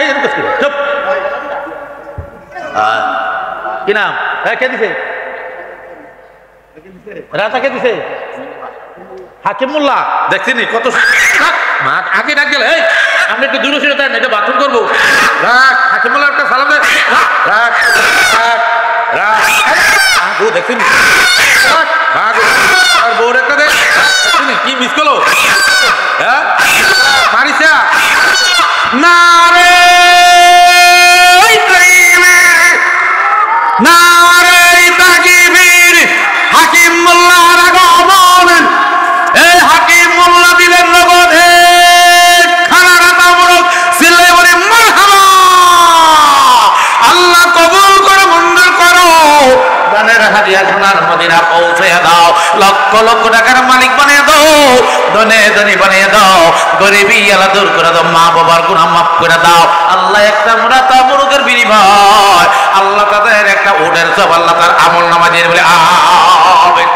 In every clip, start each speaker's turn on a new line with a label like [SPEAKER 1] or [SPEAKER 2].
[SPEAKER 1] এই এরকম করে চুপ। কি নাম? হ্যাঁ, কে দিছে? রাজা কে দিছে? হাকিম মোল্লা। দেখছিনি কত আগে ডাক গেলে আমি একটু দূরে সরে দেন, এটা বাথরুম করবো। রাখ, হাকিম মোল্লা একটা সালাম দেন। রাখ রাখ রাখ, দেখছিনি আর বউর একটা দেখ, কি মিস করলো? হ্যাঁ মারিসা না রে না রে তাকবীর। হাকিম মোল্লার আগমন, এই হাকিম মোল্লা দিলেন নগদে খানার তামরক সিলে বলে মারহাবা। আল্লাহ কবুল করো, মঞ্জুর করো। দানের হাদিয়া সোনার মদিনা পৌঁছে দাও, লক্ষ লক্ষ টাকার মালিক বানিয়ে দাও, ধনে ধনী বানিয়ে দাও, গরিবী আলা দূর করে দাও, মা বাবার গুনাহ মাফ করে দাও। আল্লাহ একটা মুড়া তামরকের বিনিময় আল্লাহ তাদের একটা উটের সব আল্লাহ তার আমল নামা দিয়ে বলে আমিন।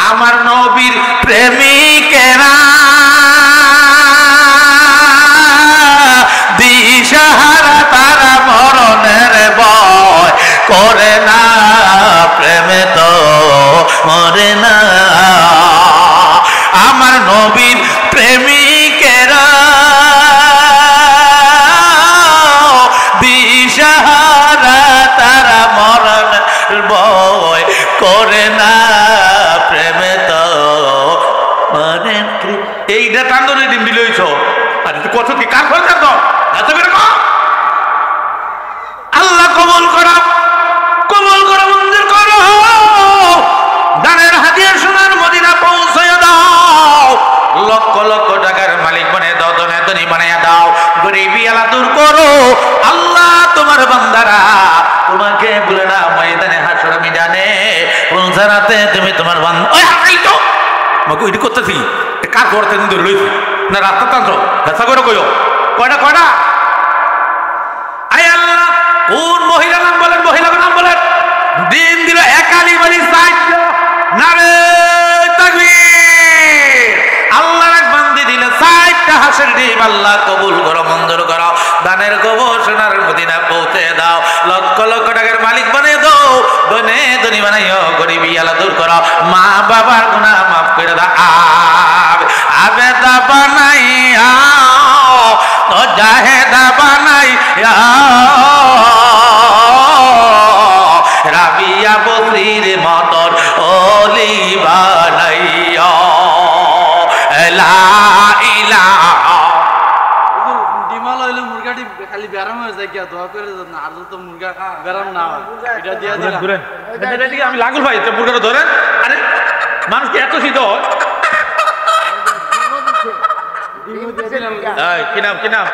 [SPEAKER 1] আমার নবীর প্রেমিকেরা দিশাহারা, তারা মরণের ভয় করে না, প্রেমে তো মরে না। আমার নবীর প্রেমিকেরা দিশাহারা, তারা মরণের ভয় করে না, প্রেমে তো মরে। এইটা টান্দনে ডিম দিলইছ আর কত কি কার ফল তো এত বের কর। আল্লাহ কবুল করো, কবুল করো, মঞ্জুর করো। দানের হাদিয়া সোনার মদিনা পৌঁছায় দাও, লক্ষ লক্ষ টাকার মালিক বানিয়ে দাও, ধনে ধনী বানিয়ে দাও, গরিবী আলা দূর করো। আল্লাহ তোমার বান্দারা তোমাকে বলে না, ময়দানে হাসর মিজানে পৌঁছাতে তুমি তোমার বান্দা ওই হাই তো মাকে ওইটি করতেছি কার করতে ধরে লইছি না রাস্তা টানছো হেসা করে কইও কয়টা কয়টা। আয় আল্লাহ, কোন মহিলা নাম বলেন, মহিলা নাম বলেন। দিন দিল একালি বলি সাইড নারে তাকবীর। আল্লাহর এক বান্দি দিলে সাইডটা হাসের ডিম। আল্লাহ কবুল করো, মঞ্জুর করো। দানের কবর সোনার মদিনা পৌঁছে দাও, লক্ষ লক্ষ টাকার মালিক বানিয়ে দাও, ধনে ধনী বানাইও, গরিবী আলা দূর করো, মা বাবার গুনাহ মাফ করে দাও। আবেদা বানাইয়া তো জাহেদা বানাইয়া, রাবিয়া বসির মতন ওলি বানাইয়া, লা ইলাহা।
[SPEAKER 2] ডিমাল হইলে মুরগাটি খালি ব্যারাম হয়ে যায়, দোয়া করে না, আর তো মুরগা ব্যারাম না হয়, এটা দিয়া দিলাম।
[SPEAKER 1] আমি লাগুল ভাই তো মুরগাটা ধরেন। আরে মানুষ কি এত শীত হয়? কি নাম, কি নাম?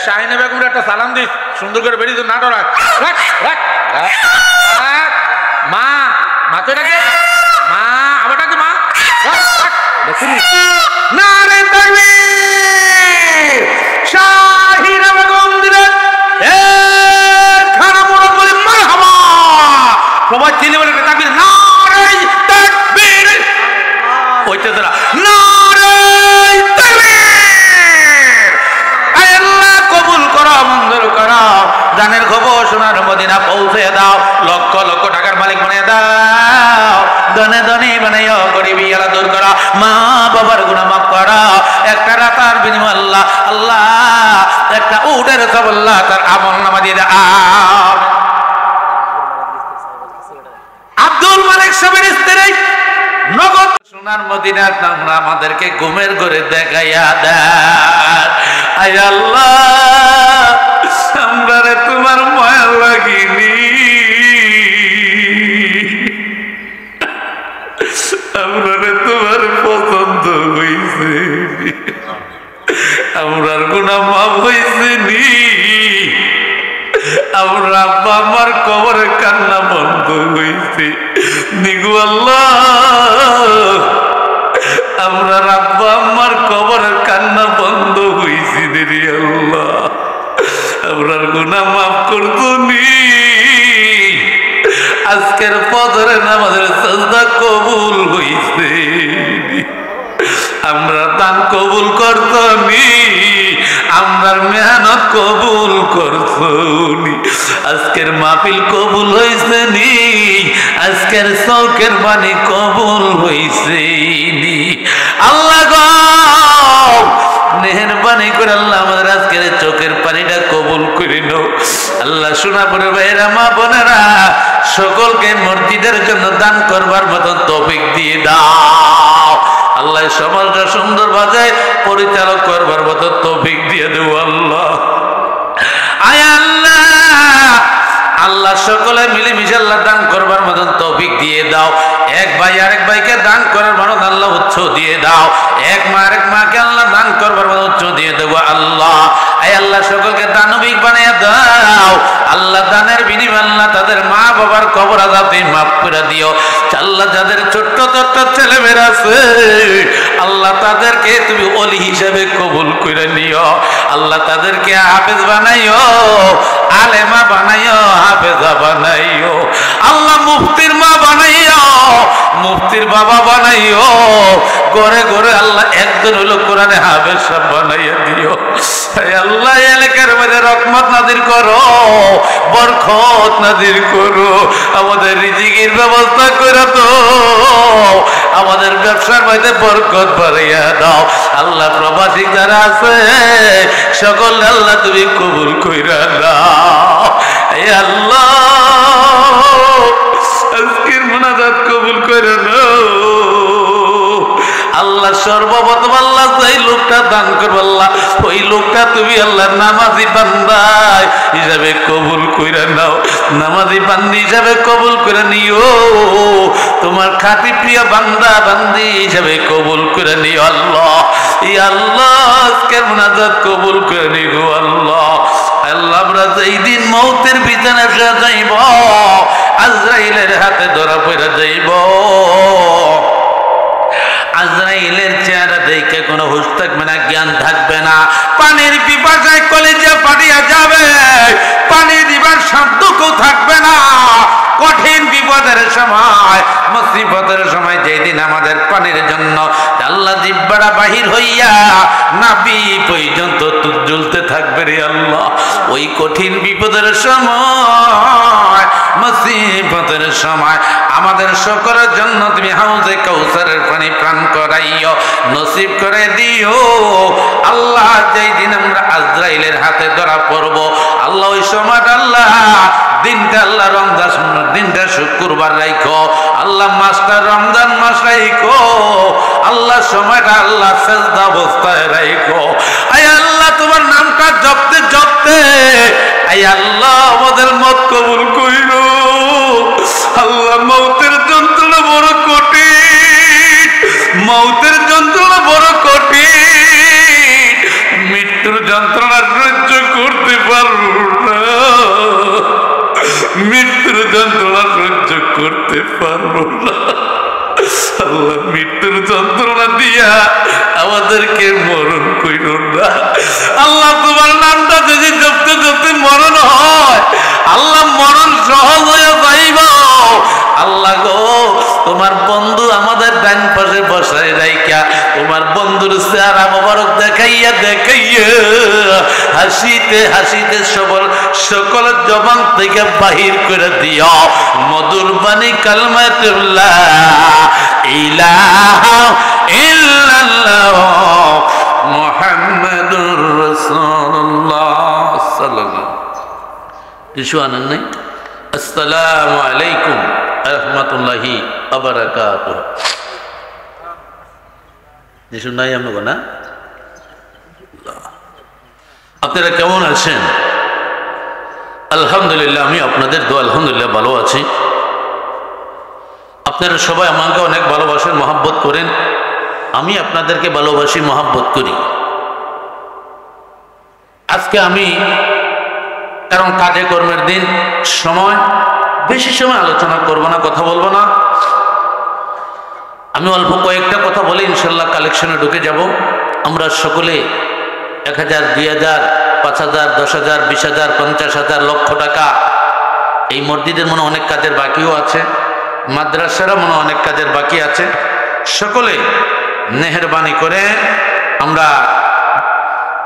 [SPEAKER 1] শাহিনা বেগমের একটা সালাম দিস, সুন্দর করে বেরিয়ে তো নাটো রাখ। মা, মা তো ডাকে মা, আবার ডাকে মা। না রে তাকবীর। শাহিনা বেগম দিলেন খানা মোড়ক বলে মারহাবা। সবাই চিনে বলে তাকবীর, না রে তাকবীর। ওইটা তারা না রে তাকবীর। আল্লাহ কবুল করো, মঞ্জুর করো। জানের খবর সোনার মদিনা পৌঁছে দাও, লক্ষ লক্ষ টাকার মালিক বানিয়ে দাও, ধনে ধনী বানাইও, গরিবী আলা দূর করো, মা বাবার গুনাহ মাফ করো। একটা রাতার বিনিময় আল্লাহ আল্লাহ একটা উটের সব আল্লাহ তার আমল নামা দিয়ে দাও। আব্দুল মালিক সাহেবের স্ত্রী নগদ সোনার মদিনার তোমরা আমাদেরকে ঘুমের ঘরে দেখাইয়া দেন। আয় আল্লাহ, আমরা তোমার মায়া লাগিনি, আমরা তোমার পছন্দ হইছে, আমরার গুনাহ মাফ হইছে নি, আমরা আব্বা আমার কবরে কান্না বন্ধ হইছে নিগু আল্লাহ, আমরা আব্বা আমার কবরের কান্না বন্ধ হইছে দেরি আল্লাহ, আমরার গুনাহ মাফ করতো নি। আজকের ফজরের নামাজের সাজদা কবুল হইছে, আমরা দান কবুল করতনি, আমরার মেহনত কবুল করতনি। আজকের মাহফিল কবুল হইছে নি, আজকের চৌকের বাণী কবুল হইছে নি। আল্লাহ গো মেহেরবানি করে আল্লাহ আমাদের আজকের চোখের পানিটা কবুল করে নাও। আল্লাহ সোনাপুর ভাইয়েরা, মা বোনেরা সকলকে মসজিদের জন্য দান করবার মতো তৌফিক দিয়ে দাও। আল্লাহ সমাজটা সুন্দরভাবে পরিচালক করবার মতো তৌফিক দিয়ে দেব। আল্লাহ আয় আল্লাহ, আল্লাহ সকলে মিলেমিশে আল্লাহ দান করবার মতন তৌফিক দিয়ে দাও। এক ভাই আরেক ভাইকে দান করার মতন আল্লাহ উৎস দিয়ে দাও। এক মা আরেক মাকে আল্লাহ দান করবার মতন উৎস দিয়ে দেবো। আল্লাহ আয় আল্লাহ সকলকে দানবিক বানিয়ে দাও। আল্লাহ দানের বিনিময়ে আল্লাহ তাদের মা বাবার কবর আযাব তুমি মাফ করে দিও। আল্লাহ যাদের ছোট্ট ছোট্ট ছেলেমেয়েরা আছে আল্লাহ তাদেরকে তুমি ওলি হিসেবে কবুল করে নিও। আল্লাহ তাদেরকে হাফেজ বানাইও, আলেমা বানাইও, হাফেজা বানাইও। আল্লাহ মুফতির মা বানাইও, মুফতির বাবা বানাইও। ঘরে ঘরে আল্লাহ একজন হলো কোরআনে হাফেজ সব বানাইয়া দিও। আল্লাহ এলাকার মধ্যে রহমত নাজির করো, বরকত নাজির করো। আমাদের রিজিকের ব্যবস্থা করে তো, আমাদের ব্যবসার মধ্যে বরকত বাড়াইয়া দাও। আল্লাহ প্রবাসী যারা আছে সকল আল্লাহ তুমি কবুল কইরা দাও। এই আল্লাহ আজকের মুনাজাত কবুল করে নাও। আল্লাহ সর্বপ্রথম আল্লাহ এই লোকটা দান করবো আল্লাহ, ওই লোকটা তুমি আল্লাহ নামাজি বান্দা হিসাবে কবুল করে নাও। নামাজি বান্দি হিসাবে কবুল করে নিও। তোমার খাঁটি প্রিয় বান্দা বান্দি হিসাবে কবুল করে নিও। আল্লাহ এই আল্লাহ আজকের মুনাজাত কবুল করে নিও। আল্লাহ আল্লাহ আমরা এই দিন মৌতের বিছানায় যাইব, আজরাইলের হাতে ধরা পড়ে যাইব। আজরাইলের চেহারা দেখে কোনো হুঁশ থাকবে না, জ্ঞান থাকবে না। পানির পিপাসায় কলেজে পাঠিয়ে যাবে, পানি দিবার সাধ্যও থাকবে না। কঠিন বিপদের সময়, মুসিবতের সময় যেদিন আমাদের পানির জন্য আল্লাহ জিব্বাটা বাহির হইয়া নাভি পর্যন্ত জ্বলতে থাকবে রে আল্লাহ, ওই কঠিন বিপদের সময়, মুসিবতের সময় আমাদের সকলের জন্য তুমি হাউজে কাউসারের পানি পান করাইও, নসিব করে দিও। আল্লাহ যেই দিন আমরা আজরাইলের হাতে ধরা পড়ব আল্লাহ, ওই সময় আল্লাহ দিনটা আল্লাহ রমজান দিনটা শুক্রবার রাখো আল্লাহ, মাসটা রমজান মাস রাখো আল্লাহ, সময়টা আল্লাহ সেজদা অবস্থায় রাখো। আয় আল্লাহ তোমার নামটা জপতে জপতে আয় আল্লাহ আমাদের মত কবুল কইরো। আল্লাহ মৌতের যন্ত্রণা বড় কঠিন, মৌতের যন্ত্রণা বড় কঠিন, মৃত্যুর যন্ত্রণা সহ্য করতে পারবো না, মৃত্যুর যন্ত্রণা সহ্য করতে পারবো না। আল্লাহ মৃত্যুর যন্ত্রণা দিয়া আমাদেরকে মরণ কইরো না। আল্লাহ তোমার নামটা যদি জপতে জপতে মরণ হয় আল্লাহ মরণ সহজ হয়ে যাইব। আল্লাহ গো তোমার বন্ধু আমাদের ডান পাশে বসায় রাইকা তোমার বন্ধুর চেহারা মোবারক দেখাইয়া দেখাইয়া হাসিতে হাসিতে সকল জবান থেকে বাহির করে দিও মধুর বাণী কালমাতুল্লাহ ইলাহা ইল্লাল্লাহ মুহাম্মাদুর রাসূলুল্লাহ সাল্লাল্লাহু কিছু আনেন নাই। আসসালামু আলাইকুম রহমতুল্লাহি ওয়া বারাকাতুহু। কিছু নাই আপনাকে না? আপনারা কেমন আছেন? আলহামদুলিল্লাহ, আমি আপনাদের দোয়া আলহামদুলিল্লাহ ভালো আছি। আপনারা সবাই আমাকে অনেক ভালোবাসেন, মহব্বত করেন, আমি আপনাদেরকে ভালোবাসি, মহব্বত করি। আজকে আমি কারণ কাজে কর্মের দিন, সময় বেশি সময় আলোচনা করব না, কথা বলবো না। আমি অল্প কয়েকটা কথা বলে ইনশাল্লাহ কালেকশনে ঢুকে যাব। আমরা সকলে 1000, 2000, 5000, 10,000, 20,000, 50,000, লক্ষ টাকা, এই মসজিদের মনে অনেক কাজের বাকিও আছে, মাদ্রাসারা মনে অনেক কাজের বাকি আছে। সকলে মেহেরবানি করে আমরা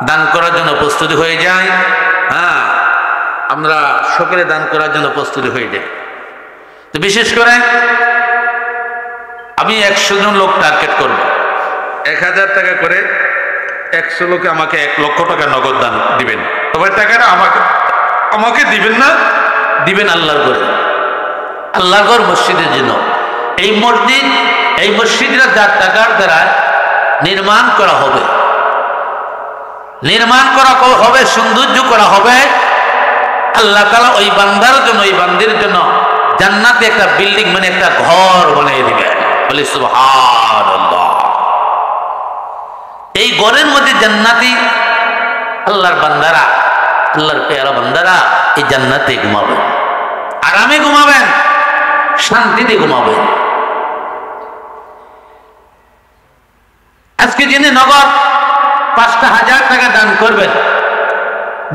[SPEAKER 1] দান করার জন্য প্রস্তুতি হয়ে যাই। হ্যাঁ, আমরা সকলে দান করার জন্য প্রস্তুতি হয়ে যাই। তো বিশেষ করে আমি 100 জন লোক টার্গেট করব, 1000 টাকা করে 100 লোকে আমাকে 1 লক্ষ টাকা নগদ দান দিবেন। তবে টাকাটা আমাকে দিবেন না, দিবেন আল্লাহর ঘরে, আল্লাহর ঘর মসজিদের জন্য। এই মসজিদরা যার টাকার দ্বারা নির্মাণ করা হবে, সৌন্দর্য করা হবে, আল্লাহ তাআলা ওই বান্দার জন্য, ওই বান্দির জন্য জান্নাতে একটা বিল্ডিং মানে একটা ঘর বানিয়ে দিবেন। বলি সুবহানাল্লাহ। এই ঘরের মধ্যে জান্নাতি আল্লাহর বান্দারা, আল্লাহর পেয়ারা বান্দারা এই জান্নাতে ঘুমাবেন, আরামে ঘুমাবেন, শান্তিতে ঘুমাবেন। আজকে যিনি নগদ 5,000 টাকা দান করবেন,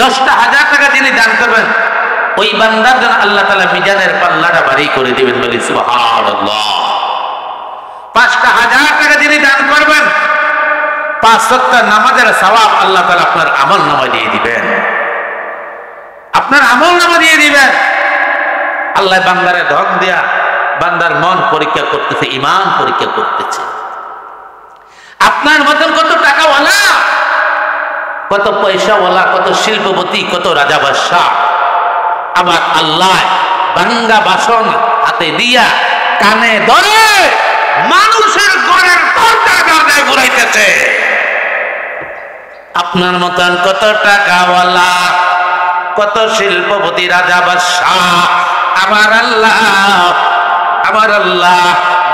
[SPEAKER 1] 10,000 টাকা যিনি দান করবেন, ওই বান্দার জন্য আল্লাহ তাআলা মিজানের পাল্লাটা ভারী করে দিবেন। বলি সুবহানাল্লাহ। 5,000 টাকা যিনি দান করবেন, 5 ওয়াক্ত নামাজের সওয়াব আল্লাহ তাআলা আপনার আমল নামায় দিয়ে দিবেন, আপনার আমল নামা দিয়ে দিবেন। আল্লাহ বান্দারে ধক দিয়া বান্দার মন পরীক্ষা করতেছে, ঈমান পরীক্ষা করতেছে। আপনার মতন কত টাকাওয়ালা, কত পয়সাওয়ালা, কত শিল্পপতি, কত রাজা বাদশাহ, আবার আল্লাহ ভাঙ্গা বাসন হাতে দিয়া কানে ধরে মানুষের ঘরের দরজা দরজায় ঘুরাইতেছে। আপনার মতন কত টাকাওয়ালা, কত শিল্পপতি, রাজা বাদশাহ, আমার আল্লাহ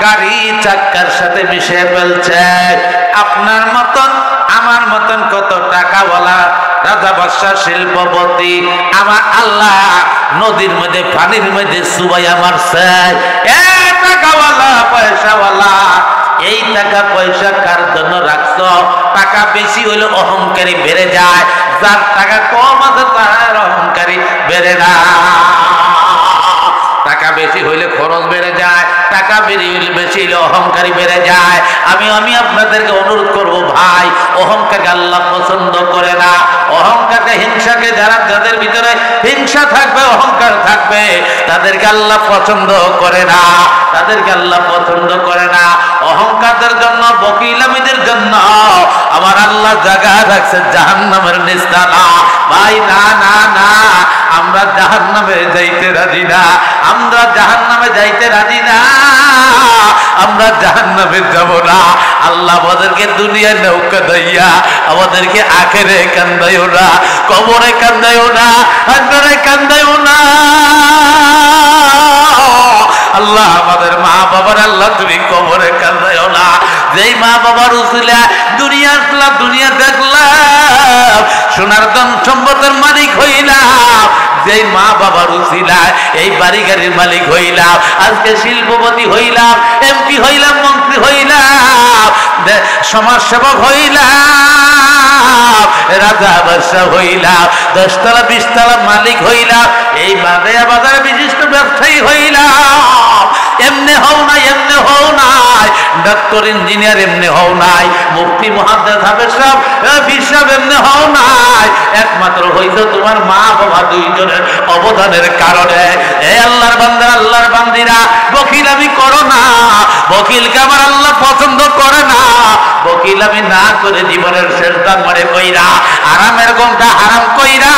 [SPEAKER 1] গাড়ি চাক্কার সাথে মিশে ফেলছে। আপনার মতন আমার মতন কত টাকাওয়ালা, রাজা বাদশাহ, শিল্পপতি, আমার আল্লাহ নদীর মধ্যে, পানির মধ্যে চুবাইয়া মারছে। টাকাওয়ালা, পয়সাওয়ালা, এই টাকা পয়সা কার জন্য রাখছ? টাকা বেশি হইলে অহংকারী বেড়ে যায়, যার টাকা কম আছে তার অহংকারী বেড়ে না। টাকা বেশি হইলে খরচ বেড়ে যায়, টাকা বেশি হইলে অহংকারী বেড়ে যায়। আমি আপনাদেরকে অনুরোধ করব ভাই, অহংকারকে আল্লাহ পছন্দ করে না। অহংকারকে, হিংসাকে, যাদের ভিতরে হিংসা থাকবে, অহংকার থাকবে, তাদেরকে আল্লাহ পছন্দ করে না, তাদেরকে আল্লাহ পছন্দ করে না। অহংকারদের জন্য, বকিলামিদের জন্য আমার আল্লাহ জায়গা রাখছে জাহান্নামের নিস্তালা। ভাই না না না, আমরা জাহান্নামে যাইতে রাজি না, আমরা জাহান্নামে যাইতে রাজি না, আমরা জাহান্নামে যাব না। আল্লাহ আমাদেরকে দুনিয়ার নৌকা দইয়া আমাদেরকে আখেরে কান্দাইও না, কবরে কান্দাইও না, হাসরে কান্দাইও না। আল্লাহ আমাদের মা বাবার, আল্লাহ তুমি কবরে কান্দাইও না। যেই মা বাবার উসিলা দুনিয়া আসলাম, দুনিয়া দেখলাম, সোনার ধন সম্পদের মালিক হইলাম, যেই মা বাবার উসিলায় এই বাড়ি গাড়ির মালিক হইলাম, আজকে শিল্পপতি হইলাম, এমপি হইলাম, মন্ত্রী হইলাম, সমাজ সেবক হইলাম, রাজা বাদশাহ হইলাম, 10 তলা 20 তলা মালিক হইলাম, এই বাজারে বিশিষ্ট ব্যবসায়ী হইলাম। এমনি হও নাই, এমনি হও নাই, ডাক্তার ইঞ্জিনিয়ার এমনি হও নাই, মুফতি মুহাদ্দিস হাফেজ সাহেব, বিশাব এমনি হও নাই। একমাত্র হইতো তোমার মা বাবা দুইজনের অবদানের কারণে। এ আল্লাহর বান্দা, আল্লাহর বান্দিরা, বকিলামি করো না। বকিলকে আমার আল্লাহ পছন্দ করে না। বকিলামি না করে জীবনের শেষ দান মানে কইরা, আরামের গমটা হারাম কইরা।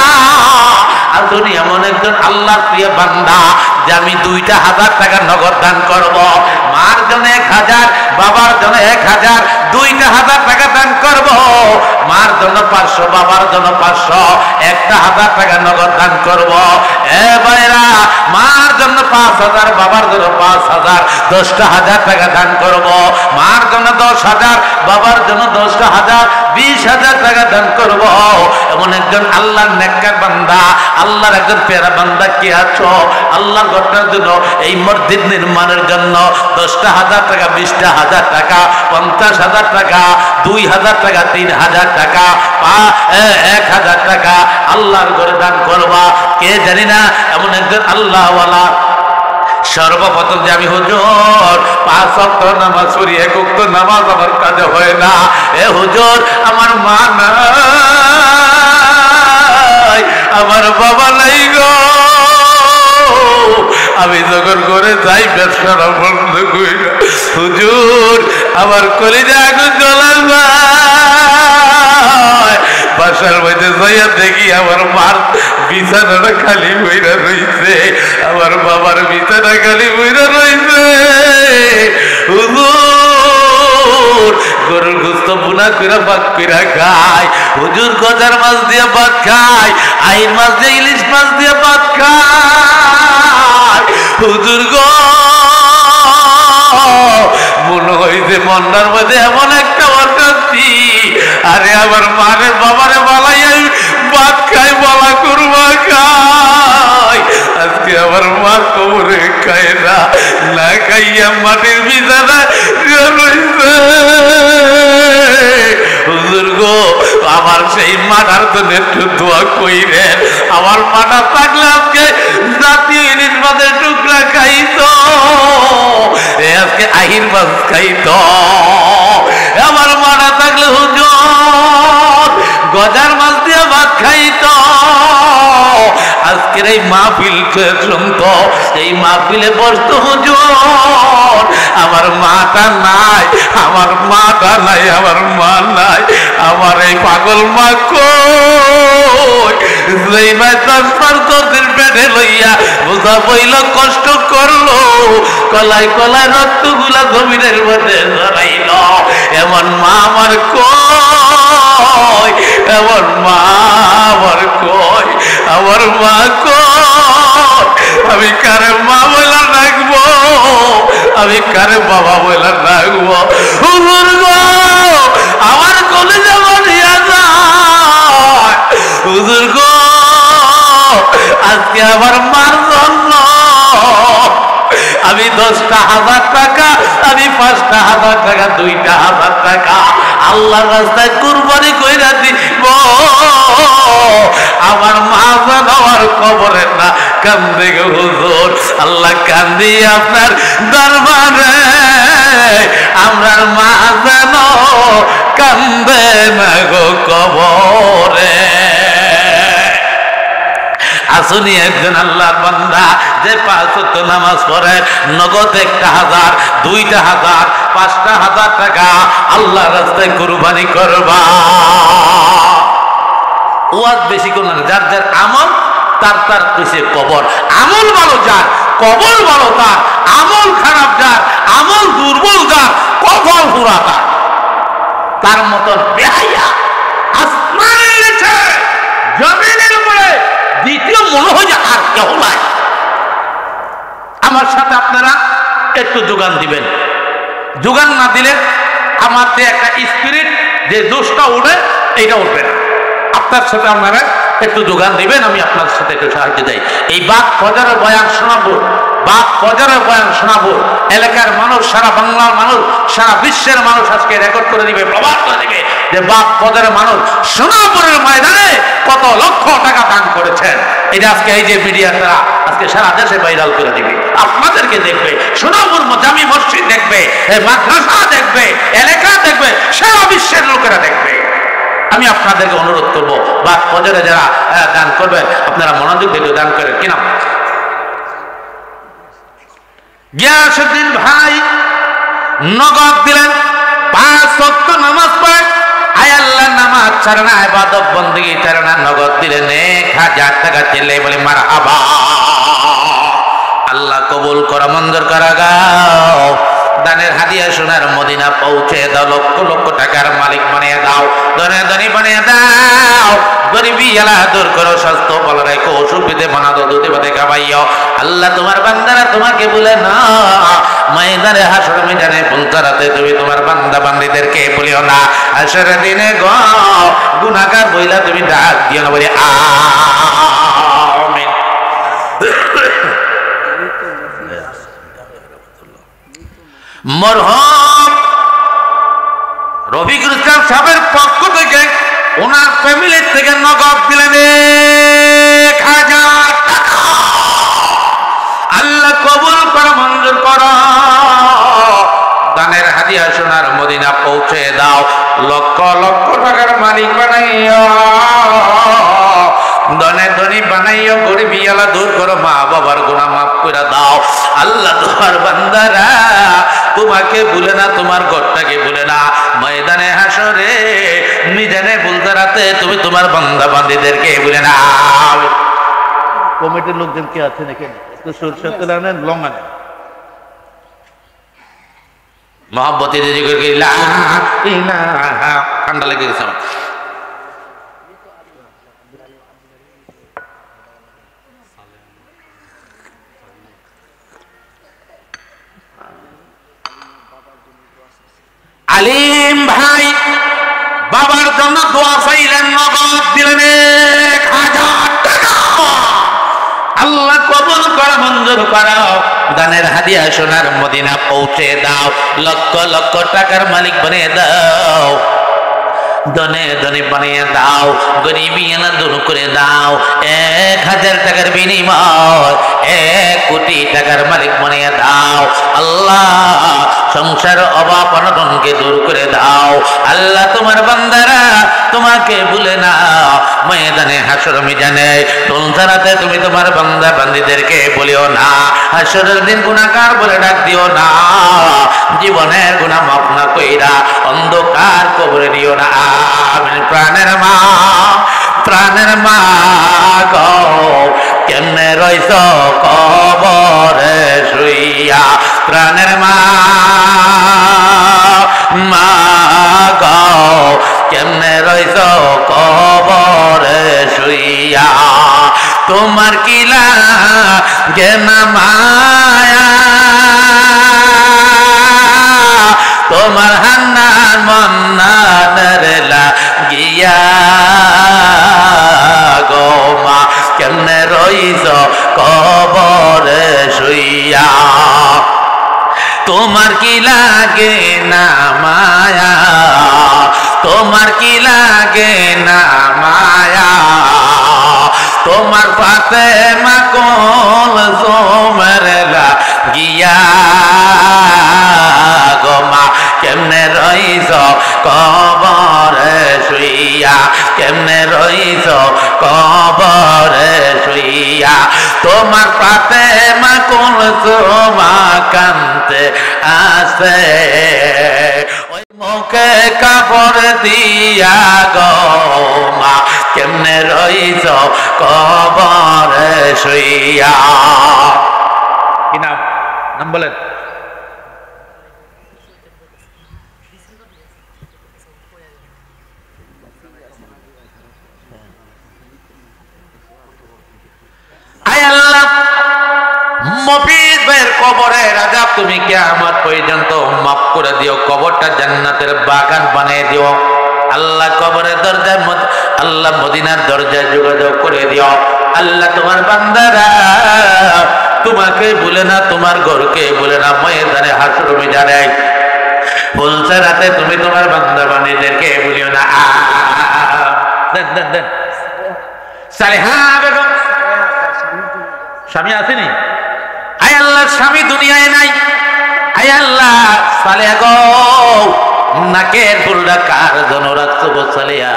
[SPEAKER 1] আর তুমি এমন একজন আল্লাহর প্রিয় বান্দা যে আমি 2,000 টাকা নগদ দান করব, মার জন্য 1000, বাবার জন্য 1000, 2,000 টাকা দান করব, মার জন্য 500, বাবার জন্য 500, 1,000 টাকা নগদ দান করব। এ ভাইরা, মার জন্য 5,000, বাবার জন্য 5,000, 10,000 টাকা দান করব, মার জন্য 10,000, বাবার জন্য 10,000, 20,000 টাকা দান করব। এমন একজন আল্লাহর নেককার বান্দা, আল্লাহর একজন পেয়ারা বান্দা কি আছো? আল্লাহর ঘটনার জন্য, এই মসজিদ নির্মাণের জন্য 10,000 টাকা, 20,000 টাকা, 50,000 টাকা, 2,000 টাকা, 3,000 টাকা, 1,000 টাকা আল্লাহর ঘরে দান করবা। কে জানি না এমন একজন আল্লাহওয়ালা সর্বপ্রথম যে আমি হুজুর 5 ওয়াক্ত নামাজ পড়ি, 1 ওয়াক্ত নামাজ আমার কাজে হয় না। এ হুজুর আমার মা নাই, আমার বাবা নাই গো। আমি যখন করে যাই ব্যবসা বন্ধ করি না হুজুর, আমার কলিজা আগুন জ্বলার ভাই। বাসার মধ্যে যাইয়া দেখি আমার মার বিছানাটা খালি বইরা রইছে, আমার বাবার বিছানা খালি বইরা রইছে। হুজুর গরুর গোস্ত বুনা কইরা ভাত কইরা খায়, হুজুর গজার মাছ দিয়ে ভাত খায়, আইন মাছ দিয়ে ইলিশ মাছ দিয়ে ভাত খায়। হুজুর গো মনে হইছে মন্নার মধ্যে এমন একটা অশান্তি। আরে আমার মারে বাবারে বালাই আমি ভাত খাই, বলা করবা খাই। আজকে আমার মা কবরে খায় না, না খাইয়া মাটির বিছানা রইছে। হুজুর গো আমার সেই মাটার জন্য একটু দোয়া কইরেন। আমার মাটা থাকলে আজকে জাতীয় ইলিশ মাছের টুকরা খাইতো, আজকে আহির মাছ খাইতো। আমার মাটা থাকলে হুজুর গজার মাছ দিয়ে ভাত খাইতো। আজকের এই মাহফিল শুনতো, এই মাহফিলে বসতো হুজুর। আমার মাটা নাই, আমার মাটা নাই, আমার মা নাই, আমার এই পাগল মা কই? যেই মা 10 দিন পেটে লইয়া বোঝা বইল, কষ্ট করলো, কলাই কলাই রক্তগুলা জমিনের মধ্যে জড়াইল, এমন মা আমার কই? এমন মা আমার কই? আমার মা কই? আমি কারে মা বলে রাখবো, আমি কারে বাবা বলে রাখবো? হুজুর গো আমার কলিজা বানিয়া যায়। হুজুর গো আজকে আমার মার জন্য আমি 10,000 টাকা, আমি 5,000 টাকা, 2,000 টাকা আল্লাহর রাস্তায় কুরবানি কইরা দিব। আমার মা যেন আমার কবরে না কান্দে গো হুজুর। আল্লাহ কান্দি আপনার দরবারে, আমরার মা যেন কান্দে না গো কবরে। আসুনি একজন আল্লাহর বান্দা যে 5 ওয়াক্ত নামাজ পড়ে, নগদ 1,000, 2,000, 5,000 টাকা আল্লাহর রাস্তায় কুরবানি করবা। ওয়াজ বেশি কোন না, যার যার আমল তার তার কইছে কবর। আমল ভালো যার, কবর ভালো তার। আমল খারাপ যার, আমল দুর্বল যার, কবর পুরা তার। তার মতন বেহায়া আসমানের নিচে জমিনের উপরে দ্বিতীয় মনে হয় যে আর কেউ নাই। আমার সাথে আপনারা একটু যোগান দিবেন। যোগান না দিলে আমার যে একটা স্পিরিট যে দোষটা উঠে, এইটা উঠবে না। আপনার সাথে আপনারা একটু যোগান দিবেন, আমি আপনার সাথে একটু সাহায্য দেই। এই বাদ ফজরের বয়ান শোনাবো, বাদ ফজরের বয়ান শোনাবো। এলাকার মানুষ, সারা বাংলার মানুষ, সারা বিশ্বের মানুষ আজকে রেকর্ড করে দিবে, প্রমাণ করে দিবে যে বাদ ফজরের মানুষ সোনাপুরের ময়দানে কত লক্ষ টাকা দান করেছেন। এটা আজকে এই যে মিডিয়াটা আজকে সারা দেশে ভাইরাল করে দিবে, আপনাদেরকে দেখবে, সোনাপুর জামি মসজিদ দেখবে, মাদ্রাসা দেখবে, এলাকা দেখবে, সারা বিশ্বের লোকেরা দেখবে। আমি আপনাদেরকে অনুরোধ করবো, বা ফজরে যারা দান করবেন আপনারা মনোযোগ দিয়ে দান করেন। কি নাম? গিয়াসউদ্দিন ভাই নগদ দিলেন, 5 ওয়াক্ত নামাজ পড়ে, আয় আল্লাহ নামাজ ছাড়ে না, ইবাদত বন্দেগী ছাড়ে না, নগদ দিলেন 1,000 টাকা। চিল্লে বলে মারহাবা। আল্লাহ কবুল করা, মঞ্জুর করা গাও। দানের হাদিয়া সোনার মদিনা পৌঁছে দাও, লক্ষ লক্ষ টাকার মালিক বানিয়ে দাও, ধনে ধনী বানিয়ে দাও। গরিবি এলা দূর করো, স্বাস্থ্য ভালো রেখো, অসুবিধে বানা দাও, দুধে ভাতে খাওয়াইও। আল্লাহ তোমার বান্দারা তোমাকে বলে না, ময়দানে হাসর ময়দানে পুলতারাতে তুমি তোমার বান্দা বান্দীদেরকে বলিও না, হাসরের দিনে গো গুনাহগার বইলা তুমি ডাক দিও না, বলি আমিন। মরহুম রফিকুল ইসলাম সাহেবের পক্ষ থেকে ওনার ফ্যামিলির থেকে নগদ দিলেন 1,000 টাকা। আল্লাহ কবুল করো, মঞ্জুর করো। দানের হাদিয়া সোনার মদিনা পৌঁছে দাও, লক্ষ লক্ষ টাকার মালিক বানাইও, দনে ধনী বানাইও, গরিবি আলা দূর করো, মা বাবার গুনাহ মাফ করে দাও। আল্লাহ তোমার বান্দারা তোমাকে ভুলে না, তোমার ঘরটাকে ভুলে না, ময়দানে হাসরে মিজানে বুলতারাতে তুমি তোমার বান্দা বান্দীদেরকে ভুলে না।
[SPEAKER 3] কমিটির লোকজন কি আছেন এখানে? একটু সরষের তেল আনেন, লং আনেন।
[SPEAKER 1] মহব্বতে জিকির করি, লা ইলাহা, ঠান্ডা লেগে গেছে আমার। আলিম ভাই বাবার জন্য দোয়া চাইলেন, নগদ দিলেন 1000 টাকা। আল্লাহ কবুল করো, মঞ্জুর করো। দানের হাদিয়া সোনার মদিনা পৌঁছে দাও, লক্ষ লক্ষ টাকার মালিক বানিয়ে দাও, দনে দনে বানিয়ে দাও, গরিবি এলা দূর করে দাও। 1000 টাকার বিনিময় 1 কোটি টাকার মালিক বানিয়ে দাও। আল্লাহ সংসার অভাব অনটনকে দূর করে দাও। আল্লাহ তোমার বান্দারা তোমাকে ভুলে না, ময়দানে হাসর মিজানে তুলসারাতে তুমি তোমার বান্দা বান্দীদেরকে বলিও না, হাসরের দিন গুনাহগার বলে ডাক দিও না, জীবনের গুনাহ মাফ না কইরা অন্ধকার কবরে দিও না। আমিন। প্রাণের মা, প্রাণের মা গো, কেমনে রইছ কবরে শুইয়া, প্রাণের মা, মা গো, কেমনে রইছ কবরে শুইয়া, তোমার কি লাগে না মায়া, তোমার হান্নান মন্নানের লাগিয়া গো মা, কেমনে রইছ কবরে শুইয়া, তোমার কি লাগে না মায়া, তোমার কি লাগে না মায়া, তোমার পাতে মাকল সোমের লাগিয়া গো মা, কেমনে রইছ কবরে শুইয়া, কেমনে রইছ কবরে শুইয়া, তোমার পাতে মাকল সোমা কান্তে আসে, ওই মুখে কাপড় দিয়া গো মা, কেমনে রইছ কবরে শুইয়া।
[SPEAKER 3] কি নাম? নাম বলেন।
[SPEAKER 1] আয় আল্লাহ, মফিজ ভাইয়ের কবরের আযাব তুমি কিয়ামত পর্যন্ত মাফ করে দিও, কবরটা জান্নাতের বাগান বানিয়ে দিও। আল্লাহ কবরের দরজার মধ্যে, আল্লাহ মদিনার দরজায় যোগাযোগ করে দিও। আল্লাহ তোমার বান্দারা তোমাকে ভুলে না, তোমার ঘরকে ভুলে না, ময়দানে হাসর মিজানে ফুলসেরাতে তুমি তোমার বান্দা বান্দীদেরকে ভুলিও না। দেন দেন দেন। সালেহা বেগম স্বামী আসেনি? আয় আল্লাহ, স্বামী দুনিয়ায় নাই। আয় আল্লাহ, সালেহা গো, নাকের ফুলটা কার জন্য রাখছো গো সালেহা?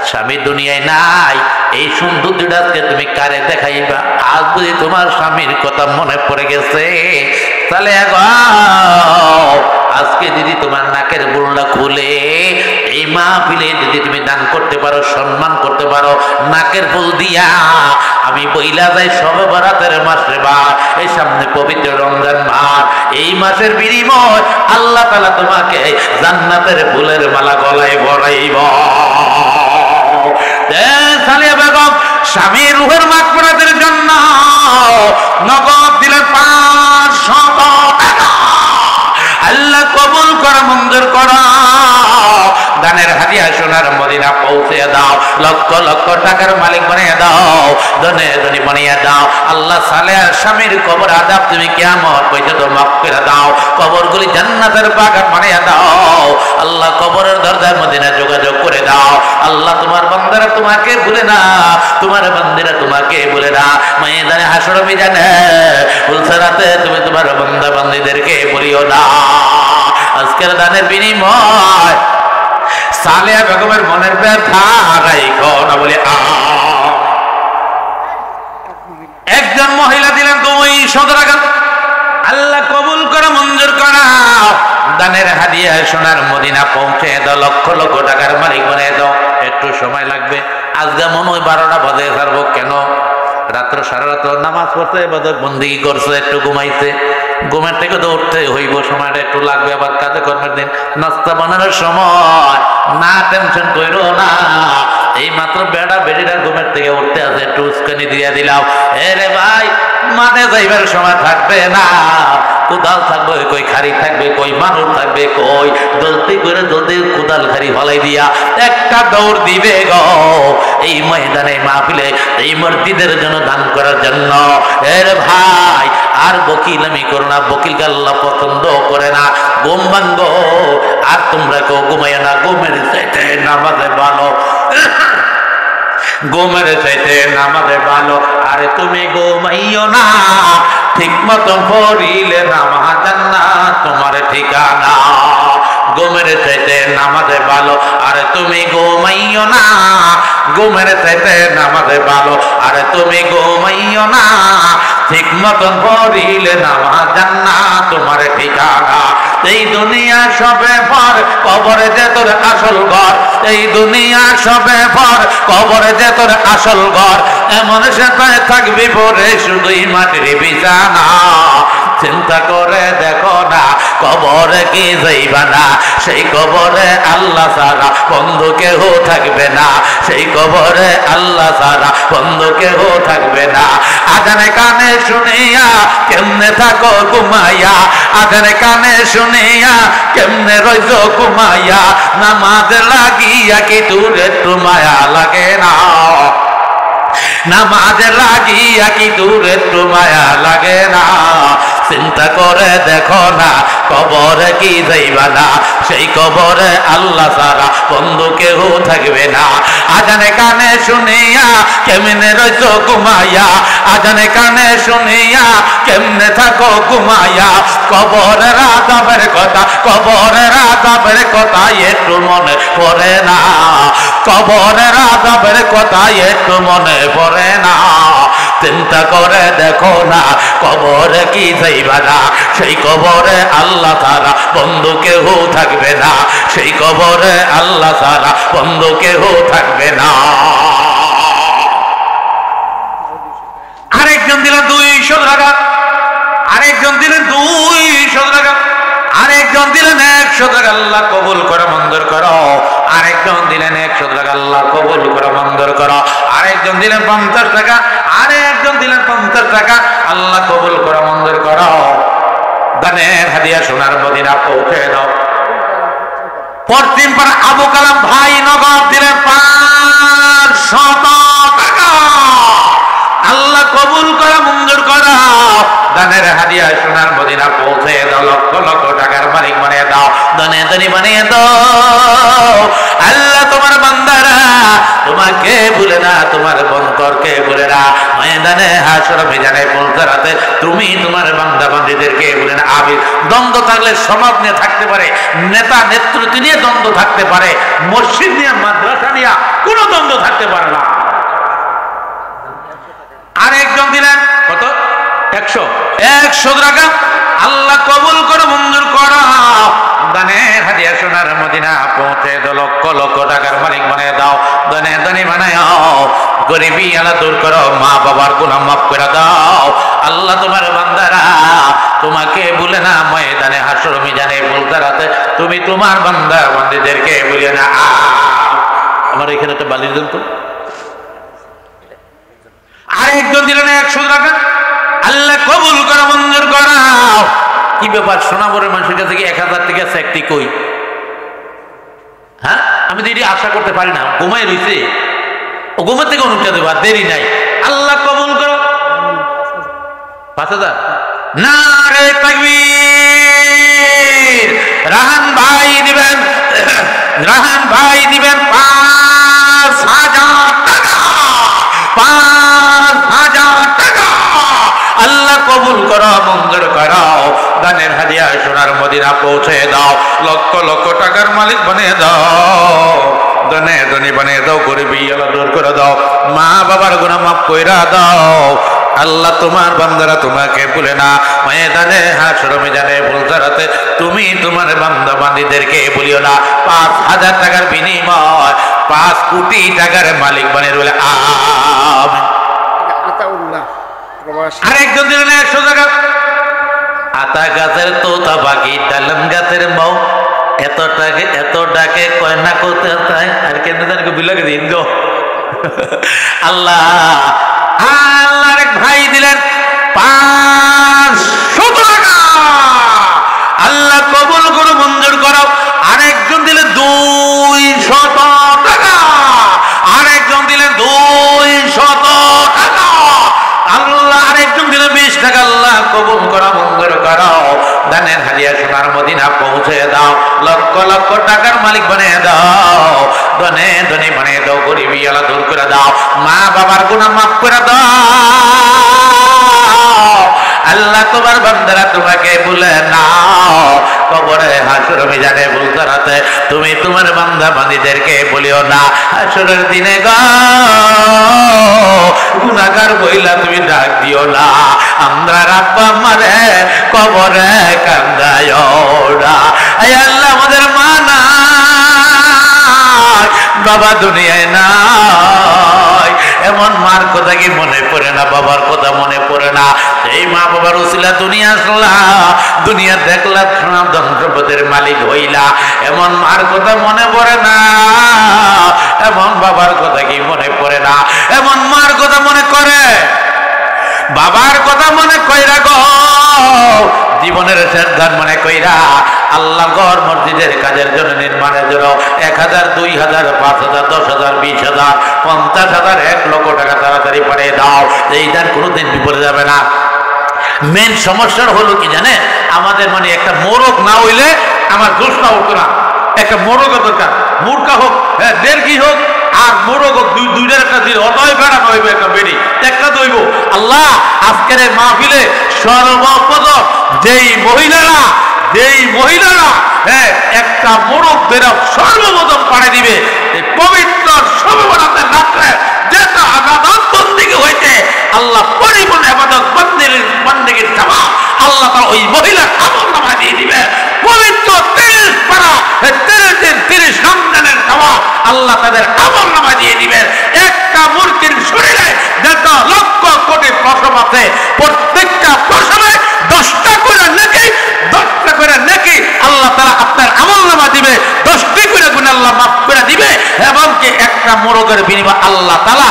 [SPEAKER 1] স্বামী দুনিয়ায় নাই, এই সৌন্দর্যটাকে তুমি কারে দেখাইবা? আজ বুঝি তোমার স্বামীর কথা মনে পড়ে গেছে। সালেহা গো, আজকে যদি তোমার নাকের ফুলটা খুলে এই মাহফিলে যদি তুমি দান করতে পারো, সম্মান করতে পারো, নাকের ফুল দিয়া আমি বইলা যাই সবে বরাতের মাস রে বা, এই সামনে পবিত্র রমজান মাস, এই মাসের বিনিময় আল্লাহ তাআলা তোমাকে জান্নাতের ফুলের মালা গলায় পরাইব। সালেহা বেগম স্বামীর রূহের মাগফিরাতের জন্য নগদ দিলেন 500 টাকা। আল্লাহ কবুল কর, মঞ্জুর কর। দানের হাদিয়া সোনার মদিনা পৌঁছে দাও, লক্ষ লক্ষ টাকার মালিক বানিয়ে দাও, ধনে ধনী বানিয়ে দাও। আল্লাহ সালেহার স্বামীর কবর আযাব তুমি কিয়ামত পর্যন্ত মাফ করে দাও, কবরগুলি জান্নাতের বাগান বানিয়ে দাও। আল্লাহ কবরের দরজার মদিনা যোগাযোগ করে দাও। আল্লাহ তোমার বান্দারা তোমাকে ভুলে না, তোমার বান্দিরা তোমাকে ভুলে না। ময়দানে হাসর মিজানে পুলসারাতে তুমি তোমার বান্দা বান্দিদেরকে বলিও না। আজকের দানের বিনিময় সালেহা বেগমের মনের ব্যথা রাইখো না বলে একজন মহিলা দিলেন 200 টাকা। আল্লাহ কবুল করে মঞ্জুর করা। দানের হাদিয়া সোনার মদিনা পৌঁছে দাও, লক্ষ লক্ষ টাকার মালিক বানিয়ে দাও। একটু সময় লাগবে, আজকে মনে হয় 12টা বাজে ছাড়বো। কেন? রাত্র সারা রাত্র নামাজ পড়তে বন্দিগি করছে, একটু ঘুমাইছে, ঘুমের থেকে তো উঠতে হইব, সময়টা একটু লাগবে। আবার কাজে কর্মের দিন, নাস্তা বানানোর সময় না, টেনশন করো না। এই মাত্র বেড়া বেড়িরা ঘুমের থেকে উঠতে আছে, একটু উস্কানি দিয়ে দিলাম। রে ভাই, মাঠে যাইবার সময় থাকবে না, কোদাল থাকবে কই, খাড়ি থাকবে কই, মানুষ থাকবে কই, জলদি করে জলদি কোদাল খাড়ি ফলাই দিয়া একটা দৌড় দিবে গো এই ময়দানে মাহফিলে, এই মসজিদের জন্য দান করার জন্য। রে ভাই, আর বকিলামি করো না, বকিলকে আল্লাহ পছন্দ করে না। ঘুম ভাঙ্গো, আর তোমরা কেউ ঘুমাইও না। ঘুমের চাইতে নামাজে ভালো, ঘুমের চাইতে নামাজে ভালো। আরে তুমি ঘুমাইও না, ঠিক মতো পড়িলে নামাজ জান্নাত তোমার ঠিকানা। ঘুমের চাইতে নামাজে ভালো, আরে তুমি ঘুমাইও না, ঘুমের চাইতে নামাজে ভালো। আরে তুমি ঘুমাইও না, ঠিক মতন পড়িলে নামাজ জান্নাত তোমার ঠিকানা। এই দুনিয়া সবে পর, কবরে যে তোর আসল ঘর। এই দুনিয়া সবে পর, কবরে যে তোর আসল ঘর। এমন সেটাই থাকবি পরে শুধুই মাটির বিছানা। চিন্তা করে দেখো না, কবরে কি যাইবা না, সেই কবরে আল্লাহ ছাড়া বন্ধু কেহ থাকবে না। সেই কবরে আল্লাহ ছাড়া বন্ধু কেহ থাকবে না। আজানে কানে শুনিয়া কেমনে থাকো ঘুমাইয়া, আজানে কানে শুনিয়া কেমনে রইছ ঘুমাইয়া। নামাজ লাগিয়া কি তোর একটু মায়া লাগে না? নামাজ লাগিয়া কি তোর একটু মায়া লাগে না? চিন্তা করে দেখো না, কবরে কি যাইবা না, সেই কবরে আল্লাহ ছাড়া বন্ধু কেহ থাকবে না। আজানে কানে শুনিয়া কেমনে রইছ ঘুমাইয়া, আজানে কানে শুনিয়া কেমনে থাকো ঘুমাইয়া। কবরের আযাবের কথা, কবরের আযাবের কথা একটু মনে পড়ে না? কবরের আযাবের কথা একটু মনে পড়ে না? চিন্তা করে দেখো না, কবরে কি যাইবা না, সেই কবরে আল্লাহ ছাড়া বন্ধু কেহ থাকবে না। সেই কবরে আল্লাহ ছাড়া বন্ধু কেহ থাকবে না। আরেকজন দিলেন 200 টাকা, আরেকজন দিলেন 200 টাকা, আরেকজন দিলেন 100 টাকা। আল্লাহ কবুল করে মঞ্জুর করো। আরেকজন দিলেন 100 টাকা, আল্লাহ কবুল করে মঞ্জুর করো। আরেকজন দিলেন 50 টাকা, আরেকজন দিলেন 50 টাকা, আল্লাহ কবুল করে মঞ্জুর করো। দানের হাদিয়া সোনার মদিনা পৌঁছে দাও। পশ্চিম পাড়া আবু কালাম ভাই নগদ দিলেন 500 টাকা, আল্লাহ কবুল করে মঞ্জুর করো। দানের হাদিয়া সোনার মদিনা পৌঁছে দাও, লক্ষ লক্ষ টাকার মালিক বানিয়ে দাও, দানে দানি বানিয়ে দাও। আল্লাহ তোমার বান্দারা তোমাকে ভুলে না, তোমার বন্তরকে ভুলে না। ময়দানে হাসর মিজানে পুলসারাতে তুমি তোমার বান্দা বান্দীদেরকে ভুলে না। আবির দ্বন্দ্ব থাকলে সমাজ নিয়ে থাকতে পারে, নেতা নেতৃত্ব নিয়ে দ্বন্দ্ব থাকতে পারে, মসজিদ নিয়ে মাদ্রাসা নিয়ে কোনো দ্বন্দ্ব থাকতে পারে না। আরেকজন দিলেন কত? 100 টাকা, আল্লাহ কবুল করে মঞ্জুর করো। দানের হাদিয়া সোনার মদিনা পৌঁছে দাও, লক্ষ লক্ষ টাকার মালিক বানিয়ে দাও, দানে দানি বানাও। গরিবী আল্লাহ দূর করো, মা বাবার গুনাহ মাফ করে দাও। আল্লাহ তোমার বান্দারা তোমাকে ভুলে না। ময়দানে হাসর মিজানে পুলসারাতে তুমি তোমার বান্দা বান্দীদেরকে ভুলে না। আমার এখানে একটা বালি দেন তো। আরেকজন দিলেন 100 টাকা, আল্লাহ কবুল করে মঞ্জুর করাও। কি ব্যাপার, সোনাপুরের মানুষের কাছে কি 1000 টাকা চাকরি কই? হ্যাঁ, আমি তো এটি আশা করতে পারি না। ঘুমাই রয়েছে, ও ঘুমের থেকে উঠতে দেবো, আর দেরি নাই। আল্লাহ কবুল করো। 5000 না রে তাকবীর। রাহান ভাই দিবেন, রাহান ভাই দিবেন 5 মদিনা পৌঁছে দাও, লক্ষ লক্ষ টাকার মালিক বানিয়ে দাও, ধনে ধনী বানিয়ে দাও, গরিবী আল্লাহ দূর করে দাও, মা বাবার গুনাহ মাফ কইরা দাও। আল্লাহ তোমার বান্দারা তোমাকে ভুলে না, ময়দানে হাসর ময়দানে ফুলসরাতে তুমি তোমার বান্দা বান্দীদেরকে বলিও না 5,000 টাকার বিনিময় 5 কোটি টাকার মালিক বানিয়ে বলে আমিন।
[SPEAKER 4] আতাউল্লাহ প্রবাসী
[SPEAKER 1] আরেকজন দিলেন 100 টাকা। আতা গাছের তোতা পাখি ডালিম গাছের মৌ এত ডাকে কয় না করতে তাই আর কেন জানি বিলাকে দিন গো আল্লাহ। আল্লাহর এক ভাই দিলেন 500 টাকা, আল্লাহ কবুল করে মঞ্জুর করো। আরেকজন দিলেন 200 টাকা, আরেকজন দিলেন 200 টাকা, আল্লাহ আরেকজন দিলেন 20 টাকা, আল্লাহ কবুল করা মঞ্জুর করো। দানের হাদিয়া সোনার মদিনা পৌঁছে দাও, লক্ষ লক্ষ টাকার মালিক বানিয়ে দাও, ধনে ধনী বানিয়ে দাও, গরিবী আল্লাহ দূর করে দাও, মা বাবার গুনাহ মাফ করে দাও। আল্লাহ তোমার বান্দারা তোমাকে ভুলে নাও, কবরে হাসর মিজানে ফুলসরাতে তুমি তোমার বান্দা বান্দীদেরকে বলিও না হাসরের দিনে গো গুনাহগার বইলা তুমি ডাক দিও না, আমরা রাব্বা মারে কবরে কান্দায়ও না। আয় আল্লাহ আমাদের মা নাই, বাবা দুনিয়ায় নাই, এমন মার কথা কি মনে পড়ে না, বাবার কথা মনে পড়ে না? এই মা বাবার উসিলা দুনিয়া আসলা, দুনিয়া দেখলা, ধন সম্পদের মালিক হইলা, এমন মার কথা মনে পড়ে না, এমন বাবার কথা কি মনে পড়ে না? এমন মার কথা মনে করে, বাবার কথা মনে কইরা গো, জীবনের শেষ ধান মনে কইরা আল্লাহ ঘর মসজিদের কাজের জন্য নির্মাণের জন্য 1,000 2,000 5,000 10,000 20,000 50,000 1 লক্ষ টাকা তাড়াতাড়ি পাঠিয়ে দাও, এই দান কোনোদিন বিপদে যাবে না। মেন সমস্যার হলো কি জানে, আমাদের মানে একটা মোরগ না হইলে আমার দোষটা হতো না, একটা মোরগের দরকার, মুরগা হোক হ্যাঁ দেড়কি হোক আর মোরগ হোক, দুইটার একটা দিন অতই বেড়া হইবে, একটা বেড়ি একটা দইব। আল্লাহ আজকের এই মাহফিলে সর্বপ্রথম যেই মহিলারা হ্যাঁ একটা মোরগ বেড়া সর্বপ্রথম পাড়ে দিবে, এই পবিত্র সর্বনাথের রাত্রে যেটা আবাদত বন্দেগী হইতে আল্লাহ পরিপূর্ণ আবাদত বন্দেগীর জবাব আল্লাহ তাআলা ওই মহিলার আমলনামা দিয়ে দিবে। পবিত্র 30 পারা 30 দিন 30 রমজানের জবাব আল্লাহ তাদের আমলনামা দিয়ে দিবেন। একটা মুরগির শরীরে যত লক্ষ কোটি পশম আছে, প্রত্যেকটা পশমে 10টা করে নেকি আল্লাহ তাআলা আপনার আমলনামা দিবে, 10টি করে গুনাহ আল্লাহ মাফ করে দিবে, এবং কি একটা মোরগের বিনিময়ে আল্লাহ তাআলা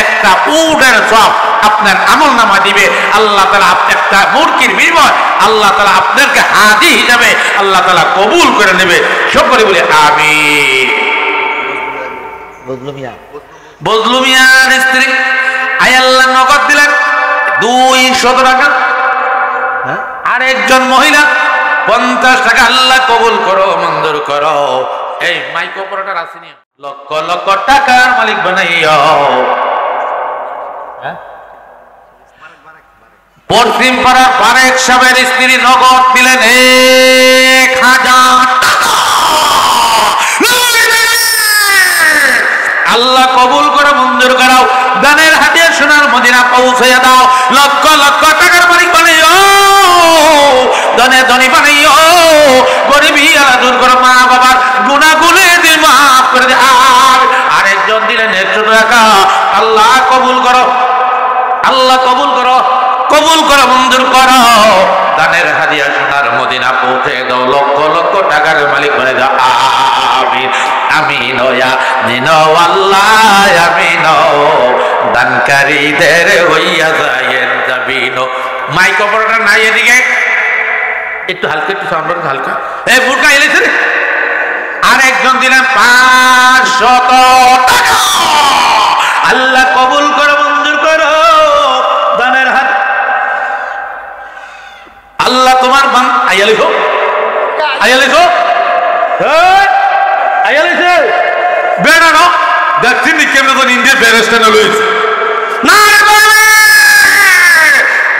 [SPEAKER 1] একটা উটের সওয়াব আপনার আমলনামা দিবে। আল্লাহ তাআলা একটা মুরগির বিনিময়ে আল্লাহ তাআলা আপনাকে হাদি হিসাবে আল্লাহ তাআলা কবুল করে নেবে। সকলে বলে আমিন। বজলু মিয়ার স্ত্রী আয় আল্লাহ নগদ দিলেন 200 টাকা, আর একজন মহিলা 50 টাকা, আল্লাহ কবুল করো মঞ্জুর করো। এই মাইক অপারেটর আসেনি, লক্ষ লক্ষ টাকার মালিক বানাইও। পশ্চিম পাড়ার বারেক সাহেবের স্ত্রী নগদ দিলেন 1,000 টাকা, আল্লাহ কবুল করে মঞ্জুর করাও। দানের হাদিয়া সোনার মদিনা পৌঁছে দাও, লক্ষ লক্ষ টাকার মালিক বানাইও, ধনে ধনী বানাইও, গরিবী আল্লাহ দূর করো, মা বাবার গুনাহগুলো দিল মাফ করে দে। আরেকজন দিলেন 100 টাকা, আল্লাহ কবুল করো, আল্লাহ কবুল করো, কবুল করো মঞ্জুর করো। দানের হাদিয়া সোনার মদিনা পৌঁছে দাও, লক্ষ লক্ষ টাকার মালিক বনে দাও। আমিন আমিন ইয়া মিনো আল্লাহ আমিন, দানকারীদের হইয়া যায়েন যাবিনো। মাইক অপারেটর নাই এদিকে, একটু হালকা, একটু সাউন্ড হালকা। এই মুরগা এলেছে রে। আরেকজন দিলেন 500 টাকা, আল্লাহ কবুল করো মঞ্জুর করো। দানের হাত আল্লাহ তোমার বান আইয়া লিখো, আইয়া লিখো, আইয়া লিখে বেড়া না দেখছেন নি কেমন তো ইন্ডিয়ার ব্যারিস্টার লইছে না রে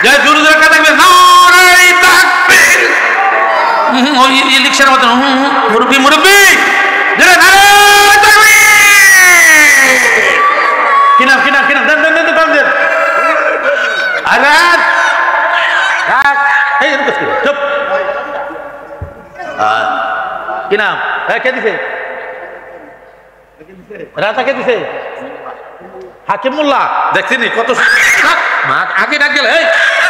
[SPEAKER 1] যে জুরুদের কথা দেখবে না রে তাকবীর ইলেকশন মতো মুরব্বী মুরব্বী জোরে নারে তাকবীর
[SPEAKER 3] কি নাম কি নাম কি নাম দেন দেন দেন দেন
[SPEAKER 1] আরে
[SPEAKER 3] রাখ এই এরকম করছিস চুপ কি নাম হ্যাঁ কে দিছে রাতা কে দিছে হাকিম মোল্লা
[SPEAKER 1] দেখছিনি কত
[SPEAKER 3] মা আগে ডাক গেলে এই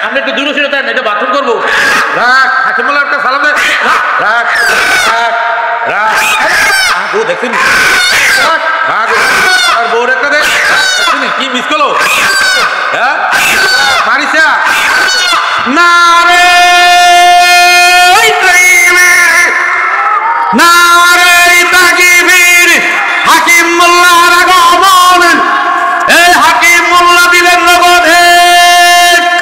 [SPEAKER 3] আমরা একটু দূরে সরে দেন এটা বাথরুম করবো রাখ হাকিম মোল্লা একটা সালাম দে রাখ রাখ রাখ ও দেখছিনি রাখ আর বউর একটা দে দেখছিনি কি মিস করলো হ্যাঁ মারিসা
[SPEAKER 1] নারে নারে তাকবীর হাকিম মোল্লার আগমন এই হাকিম মোল্লা দিলেন নগদে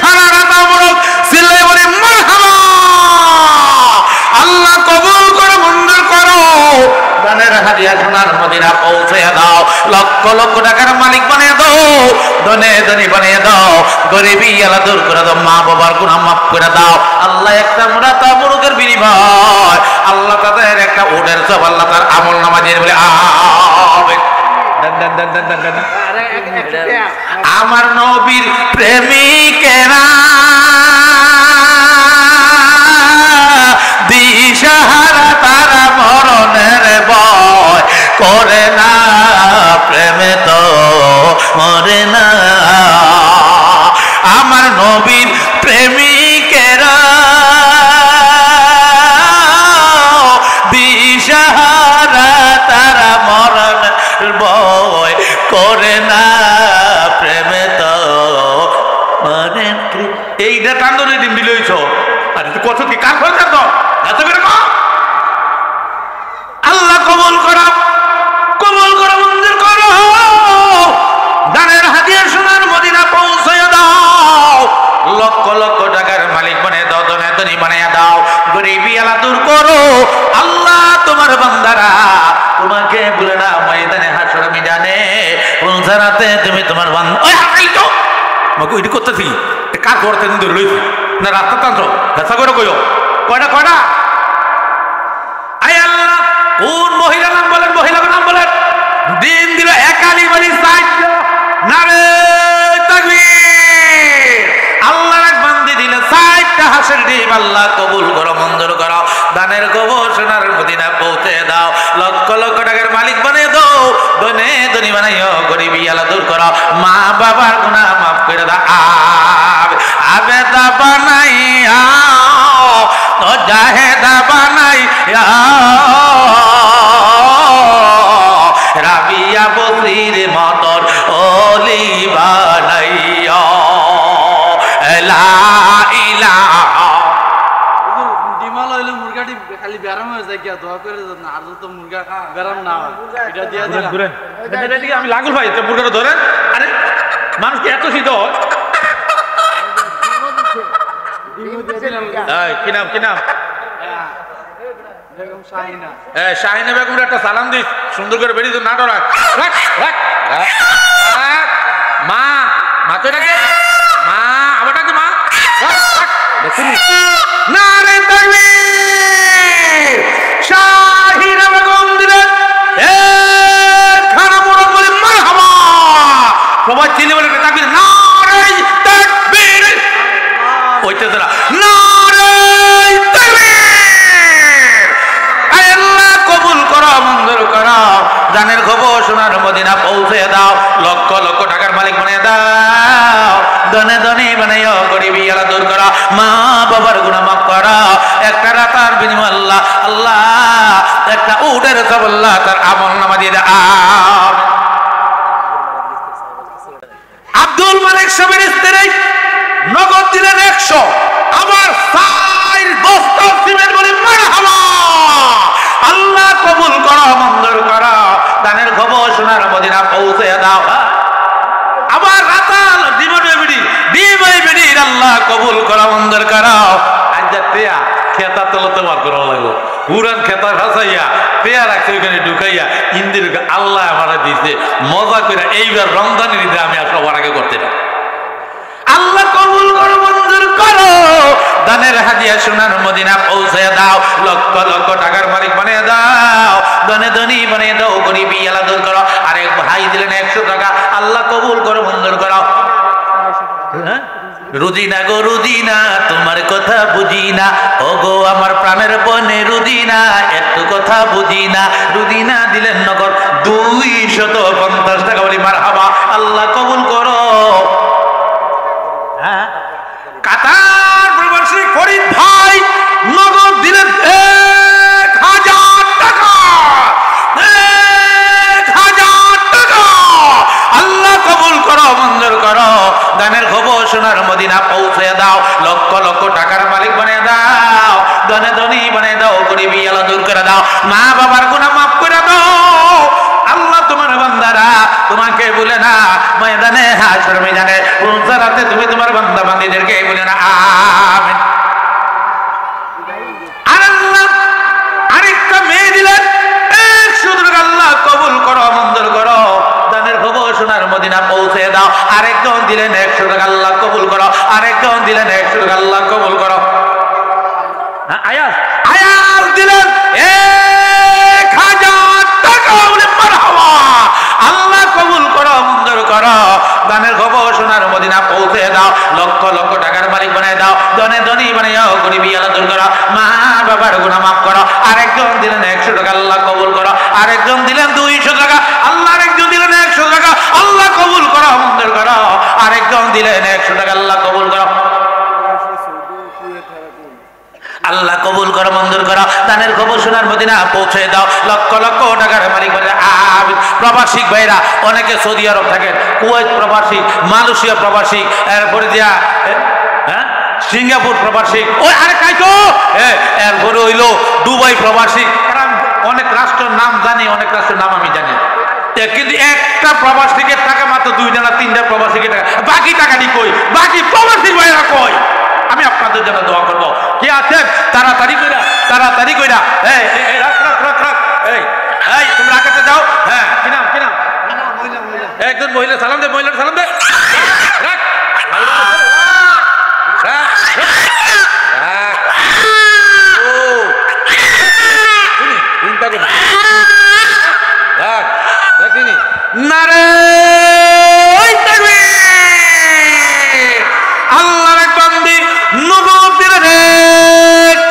[SPEAKER 1] খানা রাতা মোড়ক সিল্লাই বলে মারহাবা আল্লাহ কবুল করো মঞ্জুর করো দানের হাদিয়া সোনার মদিনা পৌঁছে দাও লক্ষ লক্ষ টাকার মালিক বানিয়ে দাও ধনে ধনী বানিয়ে দাও গরিবী আলা দূর করে দাও মা বাবার গুনাহ মাফ করে দাও আল্লাহ একটা মুরাতা মুরুগের বিনিময় আল্লাহ তাদের একটা উটের সব আল্লাহ তার আমল নামা দিয়ে বলে আমিন
[SPEAKER 3] দেন দেন দেন দেন দেন দেন
[SPEAKER 1] আমার নবীর প্রেমিকেরা দিশাহারা তারা মরণের ভয় করে না প্রেমে তো মরে না আমার নবীর প্রেমিকেরা দিশাহারা তারা মরণের ভয় করে না প্রেমে তো মরে এইটা টান্দনে ডিম দিলইছ আর কত কি কার খরচ তো এত করে আল্লাহ কবুল করো মঞ্জুর করো দানের হাদিয়া সোনার মদিনা পৌঁছায় দাও লক্ষ লক্ষ টাকার মালিক বানিয়ে দাও ধনে ধনী বানিয়ে দাও গরিবী আলা দূর করো আল্লাহ তোমার বান্দারা তোমাকে বলে না ময়দানে হাসর মিজানে পৌঁছাতে তুমি তোমার বান্দা ওই হাসাই তো আমাকে ওইটি করতেছি কার করতে ধরে লইছি না রাস্তা টানছ দেখা করে কইও কয়টা কয়টা আয় আল্লাহ কোন মহিলা নাম বলেন মহিলার নাম বলেন দিন দিল একালি বলি সাইড নারে তাকবীর আল্লাহর এক বান্দি দিল সাইডটা হাসের ডিম আল্লাহ কবুল করো মঞ্জুর করো দানের কবর সোনার মদিনা পৌঁছে দাও লক্ষ লক্ষ টাকার মালিক বানিয়ে দাও ধনে ধনী বানাইও গরিবী আলা দূর করো মা বাবার গুনাহ মাফ করে দাও আবেদা বানাইয়া তো জাহেদা বানাইয়া রাবিয়া বসির মতন ওলি বানাইয়া লা ইলাহা
[SPEAKER 2] ডিমাল হইলে মুরগাটি খালি ব্যারাম হয়ে যায় গিয়া দোয়া করে না আর তো মুরগা ব্যারাম না হয় এটা দিয়া দিলাম
[SPEAKER 3] ঘুরেন এদিকে আমি লাগুল ভাই তো মুরগাটা ধরেন আরে মানুষ কি এত শীত হয় এই কি নাম কি নাম
[SPEAKER 2] বেগম শাহিনা
[SPEAKER 3] শাহিনা বেগমের একটা সালাম দিস সুন্দর করে বেরিয়ে তো না ডরাক রাখ রাখ মা মা তো ডাকে মা আবার ডাকে মা দেখুন
[SPEAKER 1] নারে তাকবীর শাহিনা বেগম দিলেন এ খানা মোড় বলে মারহাবা সবাই চিল্লে বলে তাকবীর নারে তাকবীর ওইটা তোরা নারে তাকবীর আল্লাহ কবুল করো মঞ্জুর করো জানের খবর সোনার মদিনা পৌঁছে দাও লক্ষ লক্ষ টাকার মালিক বানিয়ে দাও ধনে ধনী বানাইও গরিবী আলা দূর করো মা বাবার গুনাহ মাফ করো একটা রাতার বিনিময় আল্লাহ আল্লাহ একটা উটের সব আল্লাহ তার আমল নামা দিয়ে দাও আব্দুল মালিক সাহেবের স্ত্রী নগদ দিলেন 100 আবার 4 বস্তা সিমেন্ট বলে মারহাবা আল্লাহ কবুল করো মঞ্জুর করো দানের খবর সোনার মদিনা পৌঁছে দাও আবার রাতাল ডিমাই বিড়ি আল্লাহ কবুল করো মঞ্জুর করো আজ্জা টিয়া খেতা তলো তোমার করা লাগলো পুরান খেতা ভাসাইয়া টিয়া রাখছে ওইখানে ঢুকাইয়া ইন্দির আল্লাহ আমার দিছে মজা করে এইবার রমজানের ঈদে আমি আর সবার আগে করতে না আল্লাহ কবুল করো মঞ্জুর করো দানের হাদিয়া সোনার মদিনা পৌঁছে দাও লক্ষ লক্ষ টাকার মালিক বানিয়ে দাও ধনে ধনী বানিয়ে দাও গরিবী এলা দূর করো আরেক ভাই দিলেন 100 টাকা আল্লাহ কবুল করো মঞ্জুর করো রুদিনা গো রুদিনা তোমার কথা বুঝি না ও গো আমার প্রাণের বনে রুদিনা একটু কথা বুঝি না রুদিনা দিলেন নগদ 250 টাকা বলি মারহাবা আল্লাহ কবুল করো কাতার প্রবাসী ফরিদ ভাই নগদ দিলেন 1000 টাকা 1000 টাকা আল্লাহ কবুল করো মঞ্জুর করো দানের খবর সোনার মদিনা পৌঁছে দাও লক্ষ লক্ষ টাকার মালিক বানিয়ে দাও ধনে ধনী বানিয়ে দাও গরিবী আলা দূর করে দাও মা বাবার গুনাহ মাফ করে দাও আল্লাহ তোমার বান্দারা তোমাকে বলে না ময়দানে হাসর ময়দানে পুলসারাতে তুমি তোমার বান্দা বান্দীদেরকে বলে না আমিন আর আল্লাহ আরেকটা মেয়ে দিলেন 100 টাকা আল্লাহ কবুল করো মঞ্জুর করো দানের খবর সোনার মদিনা পৌঁছে দাও আরেকজন দিলেন 100 টাকা আল্লাহ কবুল করো আরেকজন দিলেন 100 টাকা আল্লাহ কবুল করো আয়াস আয়াস দিলেন 1000 টাকা বলে মারহাবা আল্লাহ কবুল করো মঞ্জুর করো দানের খবর সোনার মদিনা পৌঁছে দাও লক্ষ লক্ষ টাকার মালিক বানায় দাও ধনে ধনী বানাইও গরিবী আলা দূর করো মা বাবার গুনাহ মাফ করো আরেকজন দিলেন 100 টাকা আল্লাহ কবুল করো আরেকজন দিলেন 200 টাকা আল্লাহ আরেকজন দিলেন 100 টাকা আল্লাহ কবুল করো মঞ্জুর করো আরেকজন দিলেন 100 টাকা আল্লাহ কবুল করো আল্লাহ কবুল করো মঞ্জুর করো দানের খবর সোনার মদিনা পৌঁছে দাও লক্ষ লক্ষ টাকার মালিক বলে আমিন প্রবাসী ভাইরা অনেকে সৌদি আরব থাকেন কুয়েত প্রবাসী মালয়েশিয়া প্রবাসী এরপরে দিয়া সিঙ্গাপুর প্রবাসী ওই আরে কাইতো এরপরে হইলো দুবাই প্রবাসী অনেক রাষ্ট্রের নাম জানি অনেক রাষ্ট্রের নাম আমি জানি কিন্তু একটা প্রবাসীকে টাকা মাত্র 2টা না 3টা প্রবাসীকে টাকা বাকি টাকাটি কই বাকি প্রবাসী ভাইরা কই আমি আপনাদের জন্য দোয়া করব কে আছেন তাড়াতাড়ি কইরা এই রাখ রাখ রাখ রাখ এই তোমরা আগাতে যাও হ্যাঁ কি নাম একজন মহিলা সালাম দে মহিলার সালাম দে রাখ আল্লাহর বান্দি নগদ দিলেন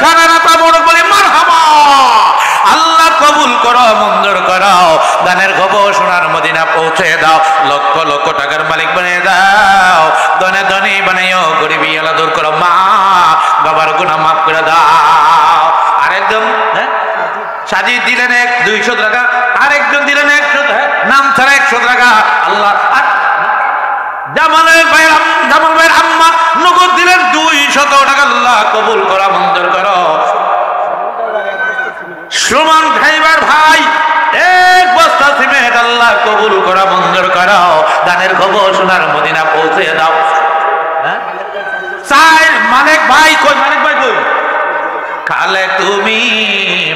[SPEAKER 1] খানারাতা বড় বলে মারহাবা আল্লাহ কবুল করো মঞ্জুর করো দানের খবর সোনার মদিনা পৌঁছে দাও লক্ষ লক্ষ টাকার মালিক বানিয়ে দাও ধনে ধনী বানাইও গরিবী আলা দূর করো মা বাবার গুনাহ মাফ করে দাও আরেকজন সাজি দিলেন 200 টাকা আরেকজন দিলেন 100 টাকা নাম ছাড়া 100 টাকা আল্লাহ জামাল ভাইয়ের আম্মা নগদ দিলেন 200 টাকা আল্লাহ কবুল করা মঞ্জুর করো সুমন ভাইবার ভাই 1 বস্তা সিমেন্ট আল্লাহ কবুল করা মঞ্জুর করো দানের খবর সোনার মদিনা পৌঁছে দাও সাইর মালিক ভাই কই খালে তুমি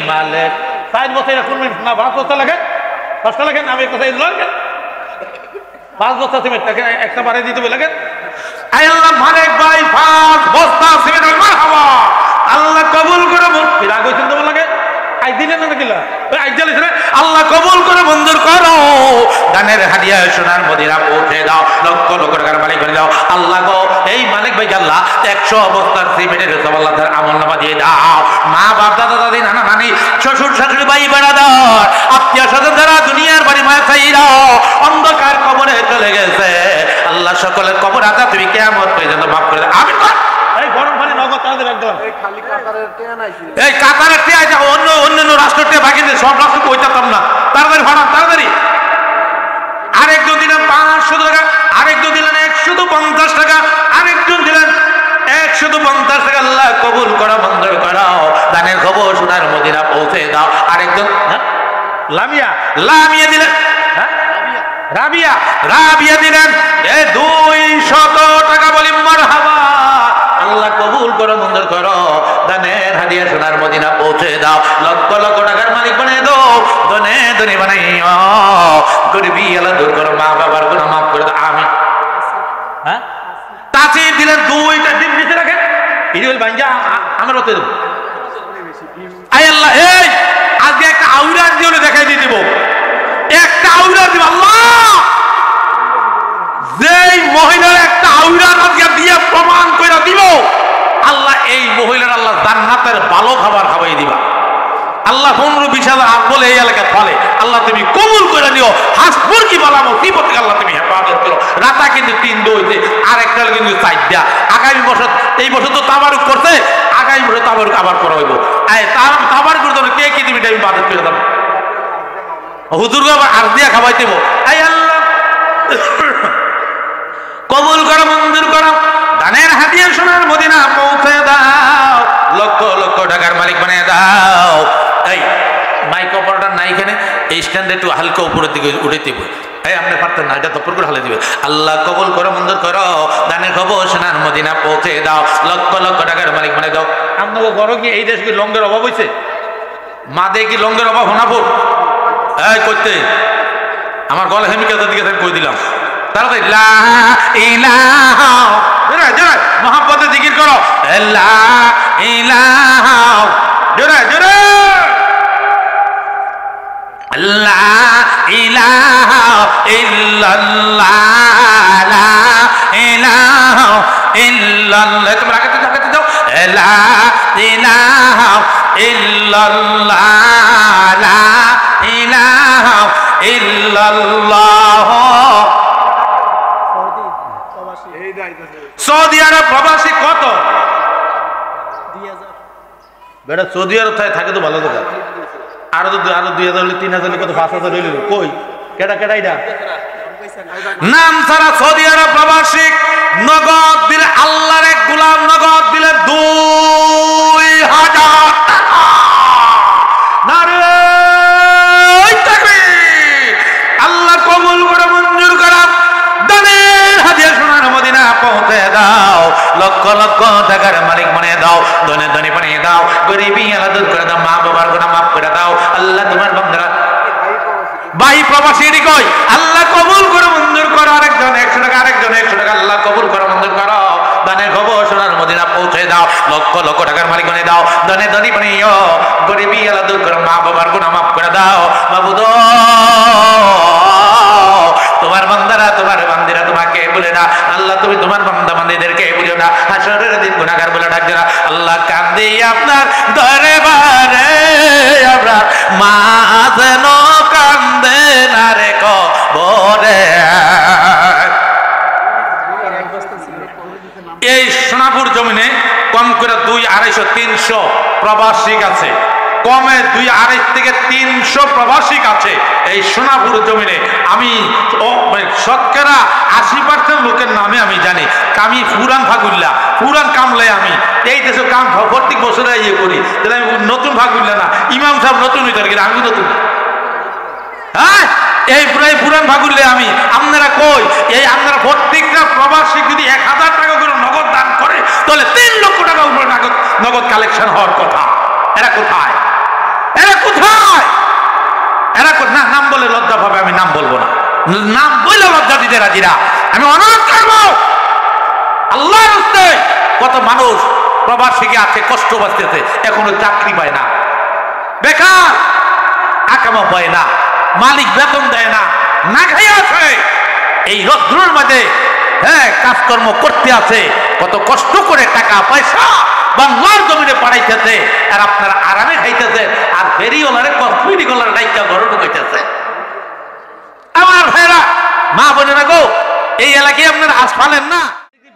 [SPEAKER 1] মালিক সাইর বছর শুনবেন না 5 বস্তা লাগে 5টা লাগে আমি কোথায় লাগে 5 বস্তা সিমেন্ট তাকে একটা বারে দিতে লাগে আল্লাহ মালিক ভাই 5 বস্তা সিমেন্ট মারহাবা আল্লাহ কবুল করে রাগ হইছেন তো লাগে আই দিলেন না কিলা ওই আই জ্বালিস রে আল্লাহ কবুল করে মঞ্জুর করো দানের হাদিয়া সোনার মদিনা পৌঁছে দাও লক্ষ লক্ষ টাকার মালিক করে দাও আল্লাহ গো এই মালিক ভাই আল্লাহ 100 বস্তার সিমেন্টের সব আল্লাহ তার আমলনামা দিয়ে দাও মা বাপ দাদা দাদি নানা নানি শ্বশুর শাশুড়ি ভাই বেড়াদার আত্মীয় স্বজন যারা দুনিয়ার বাড়ি মায়া চাইরা অন্ধকার কবরে চলে গেছে আল্লাহ সকলের কবর আদা তুমি কিয়ামত পর্যন্ত মাফ করে দাও আমিন এই গরম পানি নগদ তাদের একদম এই খালি কাতারের টিয়া নাইছি এই কাতারের টিয়া যা অন্য রাষ্ট্রের টিয়া বাকি নেই সব রাষ্ট্র কইতাম না তাড়াতাড়ি ভাড়া তাড়াতাড়ি আরেকজন দিলেন 500 টাকা আরেকজন দিলেন 150 টাকা আরেকজন দিলেন 150 টাকা আল্লাহ কবুল করা মঞ্জুর করো দানের খবর সোনার মদিনা পৌঁছে দাও আরেকজন লামিয়া দিলেন রাবিয়া দিলেন 200 টাকা বলি মারহাবা আল্লাহ কবুল করো মঞ্জুর করো দানের হাদিয়া সোনার মদিনা পৌঁছে দাও লক্ষ লক্ষ টাকার মালিক বানিয়ে দাও ধনে ধনী বানাইও গরিবী আলা দূর করো মা বাবার গুনাহ মাফ করে দাও আমিন তাসির দিলেন 2টা ডিম নিচে রাখেন
[SPEAKER 3] হিরোল ভাঙ্গা আমার হতে দেবো আই আল্লাহ এই আজকে একটা আউরার দিয়ে দেখাই দিয়ে দিব একটা আউরার দিব আল্লাহ যেই মহিলার একটা আউরার আজকে দিয়ে প্রমাণ করে দিব আল্লাহ এই মহিলার আল্লাহ জান্নাতের ভালো খাবার খাওয়াই দিবা আল্লাহ 15-20 হাত বলে এই এলাকা ফলে আল্লাহ তুমি কবুল করে নিও হাসপুর কি বলা মুসিবত থেকে আল্লাহ তুমি হেফাজত করো রাতা কিন্তু 3 দইতে আর একটা কিন্তু 4 দেয়া আগামী বছর এই বছর তো তাবারুক করতে আগামী বছর তাবারুক আবার করা হইব এই তাবারুক করতে কে কি দিবি আমি বাদ করে দেব হুজুর আবার আর দিয়া খাওয়াই দেব এই আল্লাহ কবুল করো মঞ্জুর করো দানের হাদিয়া সোনার মদিনা পৌঁছে দাও লক্ষ লক্ষ টাকার মালিক বানিয়ে দাও এই মাইক অপারেটর নাই এখানে এই স্ট্যান্ডে একটু হালকা উপরের দিকে উঠে দেব এই আপনি পারতেন না এটা তপর করে হালে দিবে আল্লাহ কবুল করো মঞ্জুর করো দানের খবর সোনার মদিনা পৌঁছে দাও লক্ষ লক্ষ টাকার মালিক বানিয়ে দাও আপনাকে বড় কি এই দেশ কি লঙ্গের অভাব হয়েছে মাদে কি লঙ্গের অভাব হোনাপুর এই করতে আমার গলা হেমিকাদের দিকে কই দিলাম তাড়াতাড়ি লা ইলাহা জোরে জোরে মহব্বতে জিকির করো লা ইলাহা জোরে জোরে লা ইলাহা ইল্লাল্লাহ লা ইলাহা ইল্লাল্লাহ তোমরা আগে দাও লা ইলাহা ইল্লাল্লাহ লা ইলাহা ইল্লাল্লাহ সৌদি আরব প্রবাসী কত বেটা সৌদি আরব থাকে তো ভালো কথা আরো 2000 হলে 3000 হলে কত 5000 হইল কই কেডা কেডা এটা নাম ছাড়া সৌদি আরব প্রবাসী নগদ দিলে আল্লাহর এক গোলাম নগদ দিলে 2000 টাকা নারে তাকবীর আল্লাহ কবুল করে মঞ্জুর করা দানের হাদিয়া সোনার মদিনা পৌঁছে দাও লক্ষ লক্ষ টাকার মালিক বানিয়ে দাও ধনে ধনে বানিয়ে দাও গরিবী আলাদা দূর করে দাও মা বাবার গুনাহ মাফ করে দাও আল্লাহ তোমার বান্দারা ভাই প্রবাসী কই আল্লাহ কবুল করে মঞ্জুর করো আরেকজন 100 টাকা আরেকজন 100 টাকা আল্লাহ কবুল করে মঞ্জুর করো দানের খবর সোনার মদিনা পৌঁছে দাও লক্ষ লক্ষ টাকার মালিক বানিয়ে দাও ধনে ধনে বানিয়ে গরিবী আলাদা দূর করে মা বাবার গুনাহ মাফ করে দাও মাবুদ তোমার বান্দারা তোমার বান্দিরা তোমাকে বলে না আল্লাহ তুমি তোমার বান্দা বান্দীদেরকে বলিও না হাসরের দিন গুনাহগার বলে ডাকবে না আল্লাহ কান্দি আপনার দরবারে আমরা মা যেন কান্দে না রে কবরে এই সোনাপুর জমিনে কম করে 200-250-300 প্রবাসী আছে কমে 200 থেকে 300 প্রবাসী আছে এই সোনাপুর জমিনে আমি শতকরা 80% লোকের নামে আমি জানি আমি পুরান ভাগুল্লা পুরান কামলে আমি এই দেশে কাম প্রত্যেক বছরে ইয়ে করি তাহলে আমি নতুন ভাগুল্লা না ইমাম সাহেব নতুন হইতে পারি আমি নতুন হ্যাঁ এই প্রায় পুরান ভাগুল্লে আমি আপনারা কই এই আপনারা প্রত্যেকটা প্রবাসী যদি 1000 টাকা করে নগদ দান করে তাহলে 3 লক্ষ টাকা উপরে নগদ কালেকশন হওয়ার কথা এরা কোথায় এরা কোথায় এরা না নাম বলে লজ্জা পাবে আমি নাম বলবো না নাম বলে লজ্জা দিতে রাজিরা আমি অনুরোধ করবো আল্লাহর রাস্তে কত মানুষ প্রবাসীকে আছে কষ্ট বাঁচতেছে এখনো চাকরি পায় না বেকার আকামা পায় না মালিক বেতন দেয় না না খাইয়া আছে এই রৌদ্রের মধ্যে হ্যাঁ কাজকর্ম করতে আছে কত কষ্ট করে টাকা পয়সা বাংলার জমিনে পাঠাইতেছে আর আপনারা আরামে খাইতেছে আর ফেরিওয়ালারে কসমিটি গলার ডাইকা ঘরে ঢুকাইতেছে আমার ভাইরা মা বোনেরা গো এই এলাকায় আপনারা আশ ফালেন না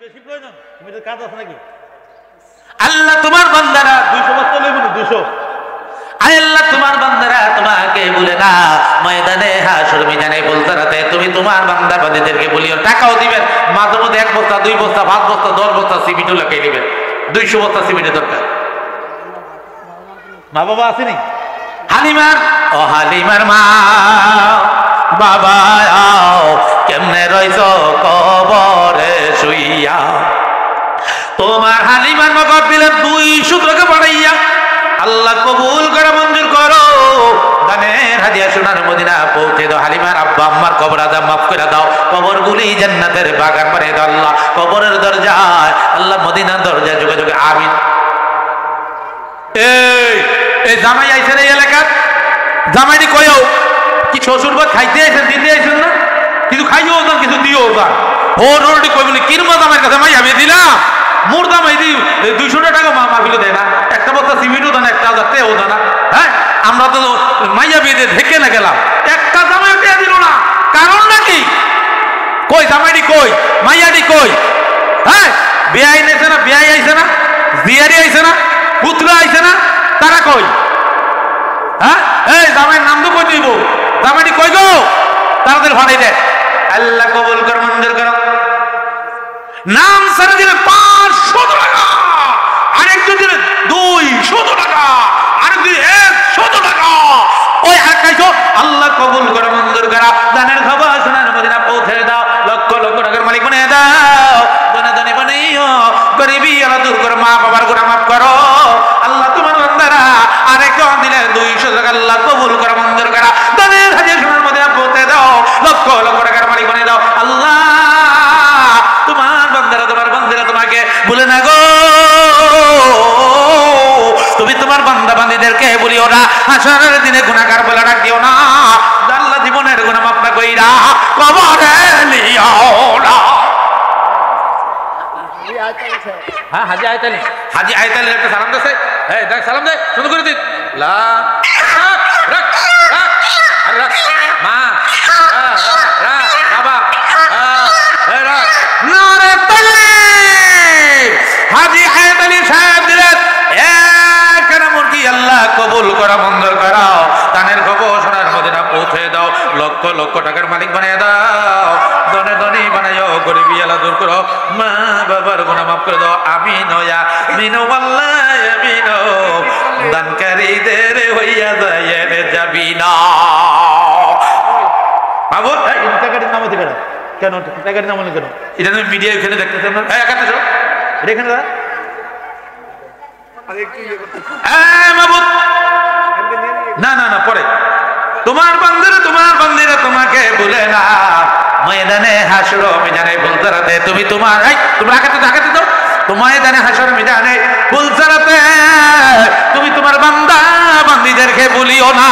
[SPEAKER 3] বেশি প্রয়োজন কাজ আছে নাকি আল্লাহ তোমার বান্দারা 200 বস্তা লইব 200 আল্লাহ তোমার বান্দারা তোমাকে বলে না ময়দানে হাসর মিজানে বলতে রাতে তুমি তোমার বান্দা বান্দীদেরকে বলিও টাকাও দিবেন মাঝে মধ্যে 1 বস্তা 2 বস্তা 5 বস্তা 10 বস্তা সিমেন্টও লাগাই দিবেন 200 বস্তা সিমেন্টের দরকার মা বাবা আসেনি হালিমার ও হালিমার মা বাবা কেমনে রইছ কবরে শুইয়া তোমার হালিমার নগদ দিলে 200 টাকা বাড়াইয়া আল্লাহ কবুল করে মঞ্জুর করো
[SPEAKER 1] দানের হাদিয়া সোনার মদিনা পৌঁছে দাও হালিমার আব্বা আম্মার কবর আযাব মাফ করে দাও কবরগুলি জান্নাতের বাগান বানিয়ে দাও আল্লাহ কবরের দরজায় আল্লাহ মদিনার দরজায় যুগে যুগে আমিন এই জামাই আইছেন এই এলাকার জামাইটি কয়ও কি শ্বশুর বা খাইতে আইছেন দিতে আইছেন না কিছু খাইও যান কিছু দিও যান ওর ওরটি কই বলে কিরমা জামাইয়ের কাছে মাই আমি দিলাম মোর দাম এই 200 টাকা মাহফিলে দেয় না একটা বস্তা সিমেন্টও দেয় না 1000 টাকাও দেয় না হ্যাঁ আমরা তো মাইয়া বিয়ে দিয়ে ঢেকে না গেলাম একটা জামাই দিয়ে দিল না কারণ নাকি কই জামাইটি কই মাইয়াটি কই হ্যাঁ বিয়ে আইছে না বিয়ে আইছে না জিয়ারি আইছে না পুত্র আইছে না তারা কই হ্যাঁ এই জামাইয়ের নাম তো কই দিব জামাইটি কই গো তাদের ভাড়াই দেয় আল্লাহ কবুল কর মঞ্জুর করো নাম সারা দিলে 500 টাকা আরেকজন দিলে 200 টাকা আরেকজন 100 টাকা ওই আকাইছো আল্লাহ কবুল করো মঞ্জুর করো দানের খবর সোনার মদিনা পৌঁছে দাও লক্ষ লক্ষ টাকার মালিক বানিয়ে দাও দনে দনে বানিও গরিবি আল্লাহ দূর করো মা বাবার গুনাহ মাফ করো আল্লাহ তোমার বান্দারা আরেকজন দিলে 200 টাকা আল্লাহ কবুল করো মঞ্জুর করো দানের হাদিয়া সোনার মদিনা পৌঁছে দাও লক্ষ লক্ষ টাকার মালিক বানিয়ে দাও আল্লাহ তোমার বান্দারা তোমাকে বলে না গো তুমি তোমার বান্দা বান্দীদেরকে বলিও না হাসরের দিনে গুনাহগার বলে ডাক দিও না আল্লাহ জীবনের গুনাহ মাফ না কইরা কবরে লিও না হ্যাঁ হাজি আয়তালি একটা সালাম দেছে এই দেখ সালাম দে শুরু করে দিন লা রাখ রাখ রাখ মা রাখ বাবা রাখ নারে তাকবীর হাজি আয়তালি সাহেব দিলেন এক মুরগি আল্লাহ কবুল করা মঞ্জুর করাও দানের খবর সোনার মদিনা পৌঁছে দাও লক্ষ লক্ষ টাকার মালিক বানিয়ে দাও দনে দনে বানাইও গরিবি আল্লাহ দূর করো মা বাবার গুনাহ মাফ করে দাও আমিন ইয়া মিনু আল্লাহ আমিন দানকারীদের হইয়া যায় যাবি না বাবু এই টাকার নাম দিবেন কেন টাকার নাম বলেন কেন এটা আমি মিডিয়া এখানে দেখতেছেন না এই একাতে যাও এখানে যা না না না পরে তোমার বান্দিরা তোমাকে বলে না ময়দানে হাসর মিজানে ফুলসারাতে তুমি তোমার তোমরা আগাতে দাও তোমার ময়দানে হাসর মিজানে ফুলসারাতে তুমি তোমার বান্দা বান্দিদেরকে বলিও না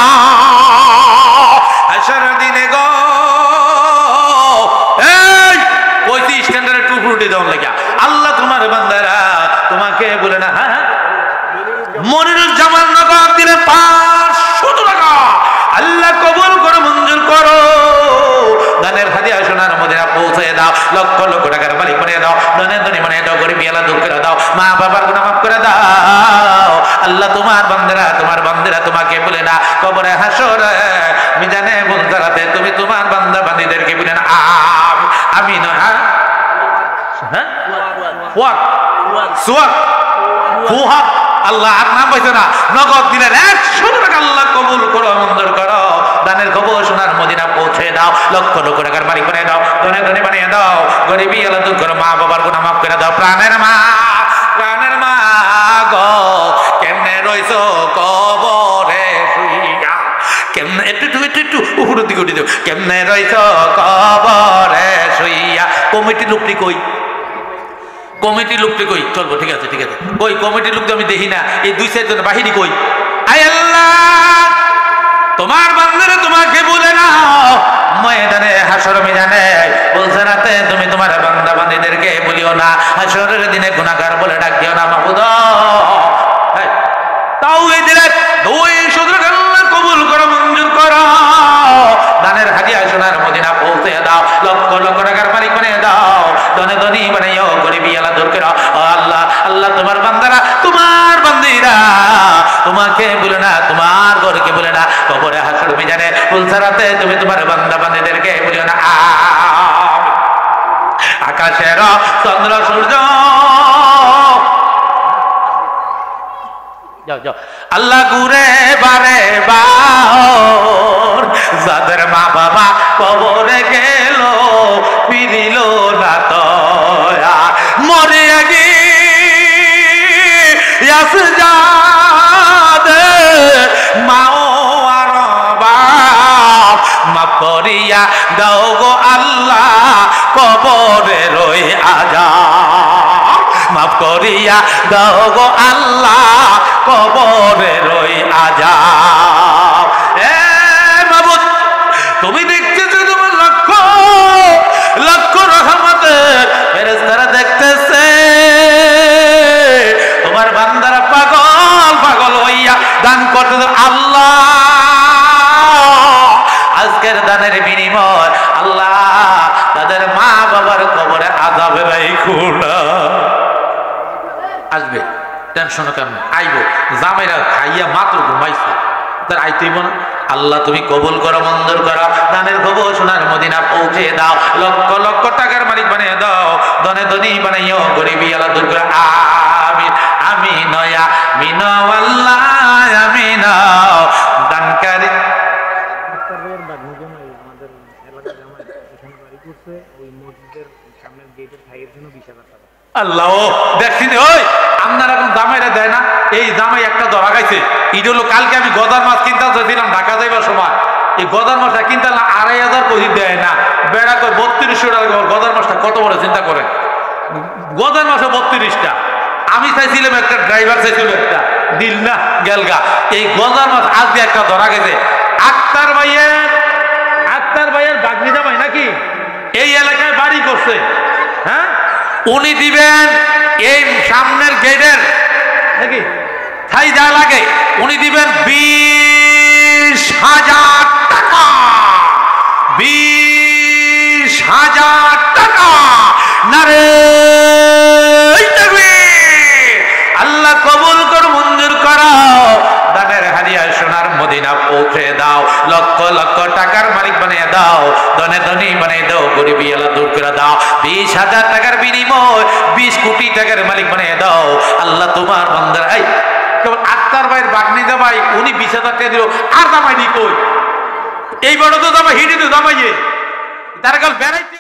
[SPEAKER 1] হাসর দিনে গো এই কইছি স্ট্যান্ডার্ডে টুকরুটি দাও লাগা আল্লাহ তোমার বান্দারা তোমাকে বলে না হ্যাঁ মনিরুল জামান নগদ দিলে 500 টাকা আল্লাহ কবুল করে মঞ্জুর করো দানের হাদিয়া সোনার মদিনা পৌঁছে দাও লক্ষ লক্ষ টাকার মালিক বানিয়ে দাও দনে দনে বানিয়ে দাও গরিবি আল্লাহ দূর করে দাও মা বাবার গুনাহ মাফ করে দাও আল্লাহ তোমার বান্দারা তোমাকে বলে না কবরে হাসরে মিজানে ফুলসারাতে তুমি তোমার বান্দা বান্দীদেরকে বলে না আমিন হ্যাঁ ওয়াক সুয়াক ফুহা আল্লাহ আর নাম পাইছে না নগদ দিলেন 100 টাকা আল্লাহ কবুল করো মঞ্জুর করো দানের খবর সোনার মদিনা পৌঁছে দাও লক্ষ লক্ষ টাকার মালিক বানিয়ে দাও দনে দনে বানিয়ে দাও গরিবি আল্লাহ দূর করো মা বাবার গুনাহ মাফ করে দাও প্রাণের মা গো কেমনে রইছো কবরে শুইয়া কেমনে একটু উপরের দিকে উঠে দাও কেমনে রইছো কবরে শুইয়া কমিটি লোকটি কই চলবো ঠিক আছে কই কমিটির লোক তো আমি দেখি না এই 2-4 জন বাহিনী কই আয় আল্লাহ তোমার বান্দারা তোমাকে বলে না ময়দানে হাসর মিজানে ফুলসারাতে তুমি তোমার বান্দা বান্দীদেরকে বলিও না হাসরের দিনে গুনাহগার বলে ডাক দিও না মাবুদ তাও এই দিলে 200 টাকা আল্লাহ কবুল করো মঞ্জুর করো দানের হাদিয়া সোনার মদিনা পৌঁছে দাও লক্ষ লক্ষ টাকার মালিক বানিয়ে দাও দনে দনে বানাইও গরিবি আল্লাহ দূর করো আল্লাহ তোমার বান্দারা তোমার বান্দিরা তোমাকে বলে না তোমার ঘরকে বলে না কবরে হাসর মিজানে ফুলসারাতে তুমি তোমার বান্দা বান্দীদেরকে বলিও না আকাশের চন্দ্র সূর্য যাও আল্লাহ ঘুরে বারে বার যাদের মা বাবা কবরে গেল ফিরিল না তো মরে গিয়ে যাদের মাও আর দাও গো আল্লাহ কবরের ওই আযাব, মাফ করিয়া দাও গো আল্লাহ কবরের ওই আযাব। এ মাবুদ, তুমি দেখতেছো তোমার লক্ষ লক্ষ রহমতের ফেরেশতারা দেখতেছে তোমার বান্দারা পাগল পাগল হইয়া দান করতে। আল্লাহ আজকের দানের বিনিময় আল্লাহ তাদের মা বাবার কবরে আযাবে রাইখো না। আসবে টেনশন কেন, আইব, জামাইরা খাইয়া মাত্র ঘুমাইছে, তার আইতেইব না। আল্লাহ তুমি কবুল করো, মঞ্জুর করো, দানের খবর সোনার মদিনা পৌঁছে দাও, লক্ষ লক্ষ টাকার মালিক বানিয়ে দাও, ধনে ধনী বানাইও, গরিবী আল্লাহ দূর করে। আমিন আমিন আমিন আল্লাহ আমিন। দানকারী
[SPEAKER 5] আমাদের এলাকার জামাই এখানে বাড়ি করছে, ওই মসজিদের সামনের গেটের ভাইয়ের জন্য 20,000 টাকা।
[SPEAKER 1] আল্লাহ দেখছি ওই আপনার এখন জামাইরা দেয় না। এই জামাই একটা ধরা খাইছে, এটা হলো কালকে আমি গদার মাছ কিনতে চাইছিলাম ঢাকা যাইবার সময়, এই গদার মাছটা কিনতে 2,500 পঁচিশ দেয় না, বেড়া করে 3200 টাকা। গদার মাছটা কত বড় চিন্তা করেন, গদার মাছও 32টা। আমি চাইছিলাম একটা, ড্রাইভার চাইছিল একটা, দিল না গেলগা। এই গদার মাছ আজকে একটা ধরা গেছে। আক্তার ভাইয়ের বাগনি জামাই নাকি এই এলাকায় বাড়ি করছে, হ্যাঁ, উনি দিবেন এই সামনের গেটের নাকি ছাই যা লাগে, উনি দিবেন 20,000 টাকা। 20,000 টাকা। নারে আল্লাহ কবুল কর, মঞ্জুর করো, দানের হাদিয়া সোনার মদিনা পৌঁছে দাও, লক্ষ লক্ষ টাকার মালিক বানিয়ে দাও, ধনে ধনী বানিয়ে দাও, গরিবী আল্লাহ দূর করে দাও। 20,000 টাকার বিনিময় 20 কোটি টাকার মালিক বানিয়ে দাও। আল্লাহ তোমার বান্দার এই কেবল আক্তার ভাইয়ের বাগনি জামাই উনি 20,000 টাকা দিল, আর জামাই নি কই? এই বড় তো জামাই হিডি তো জামাইয়ে তার কাল বেড়াইতে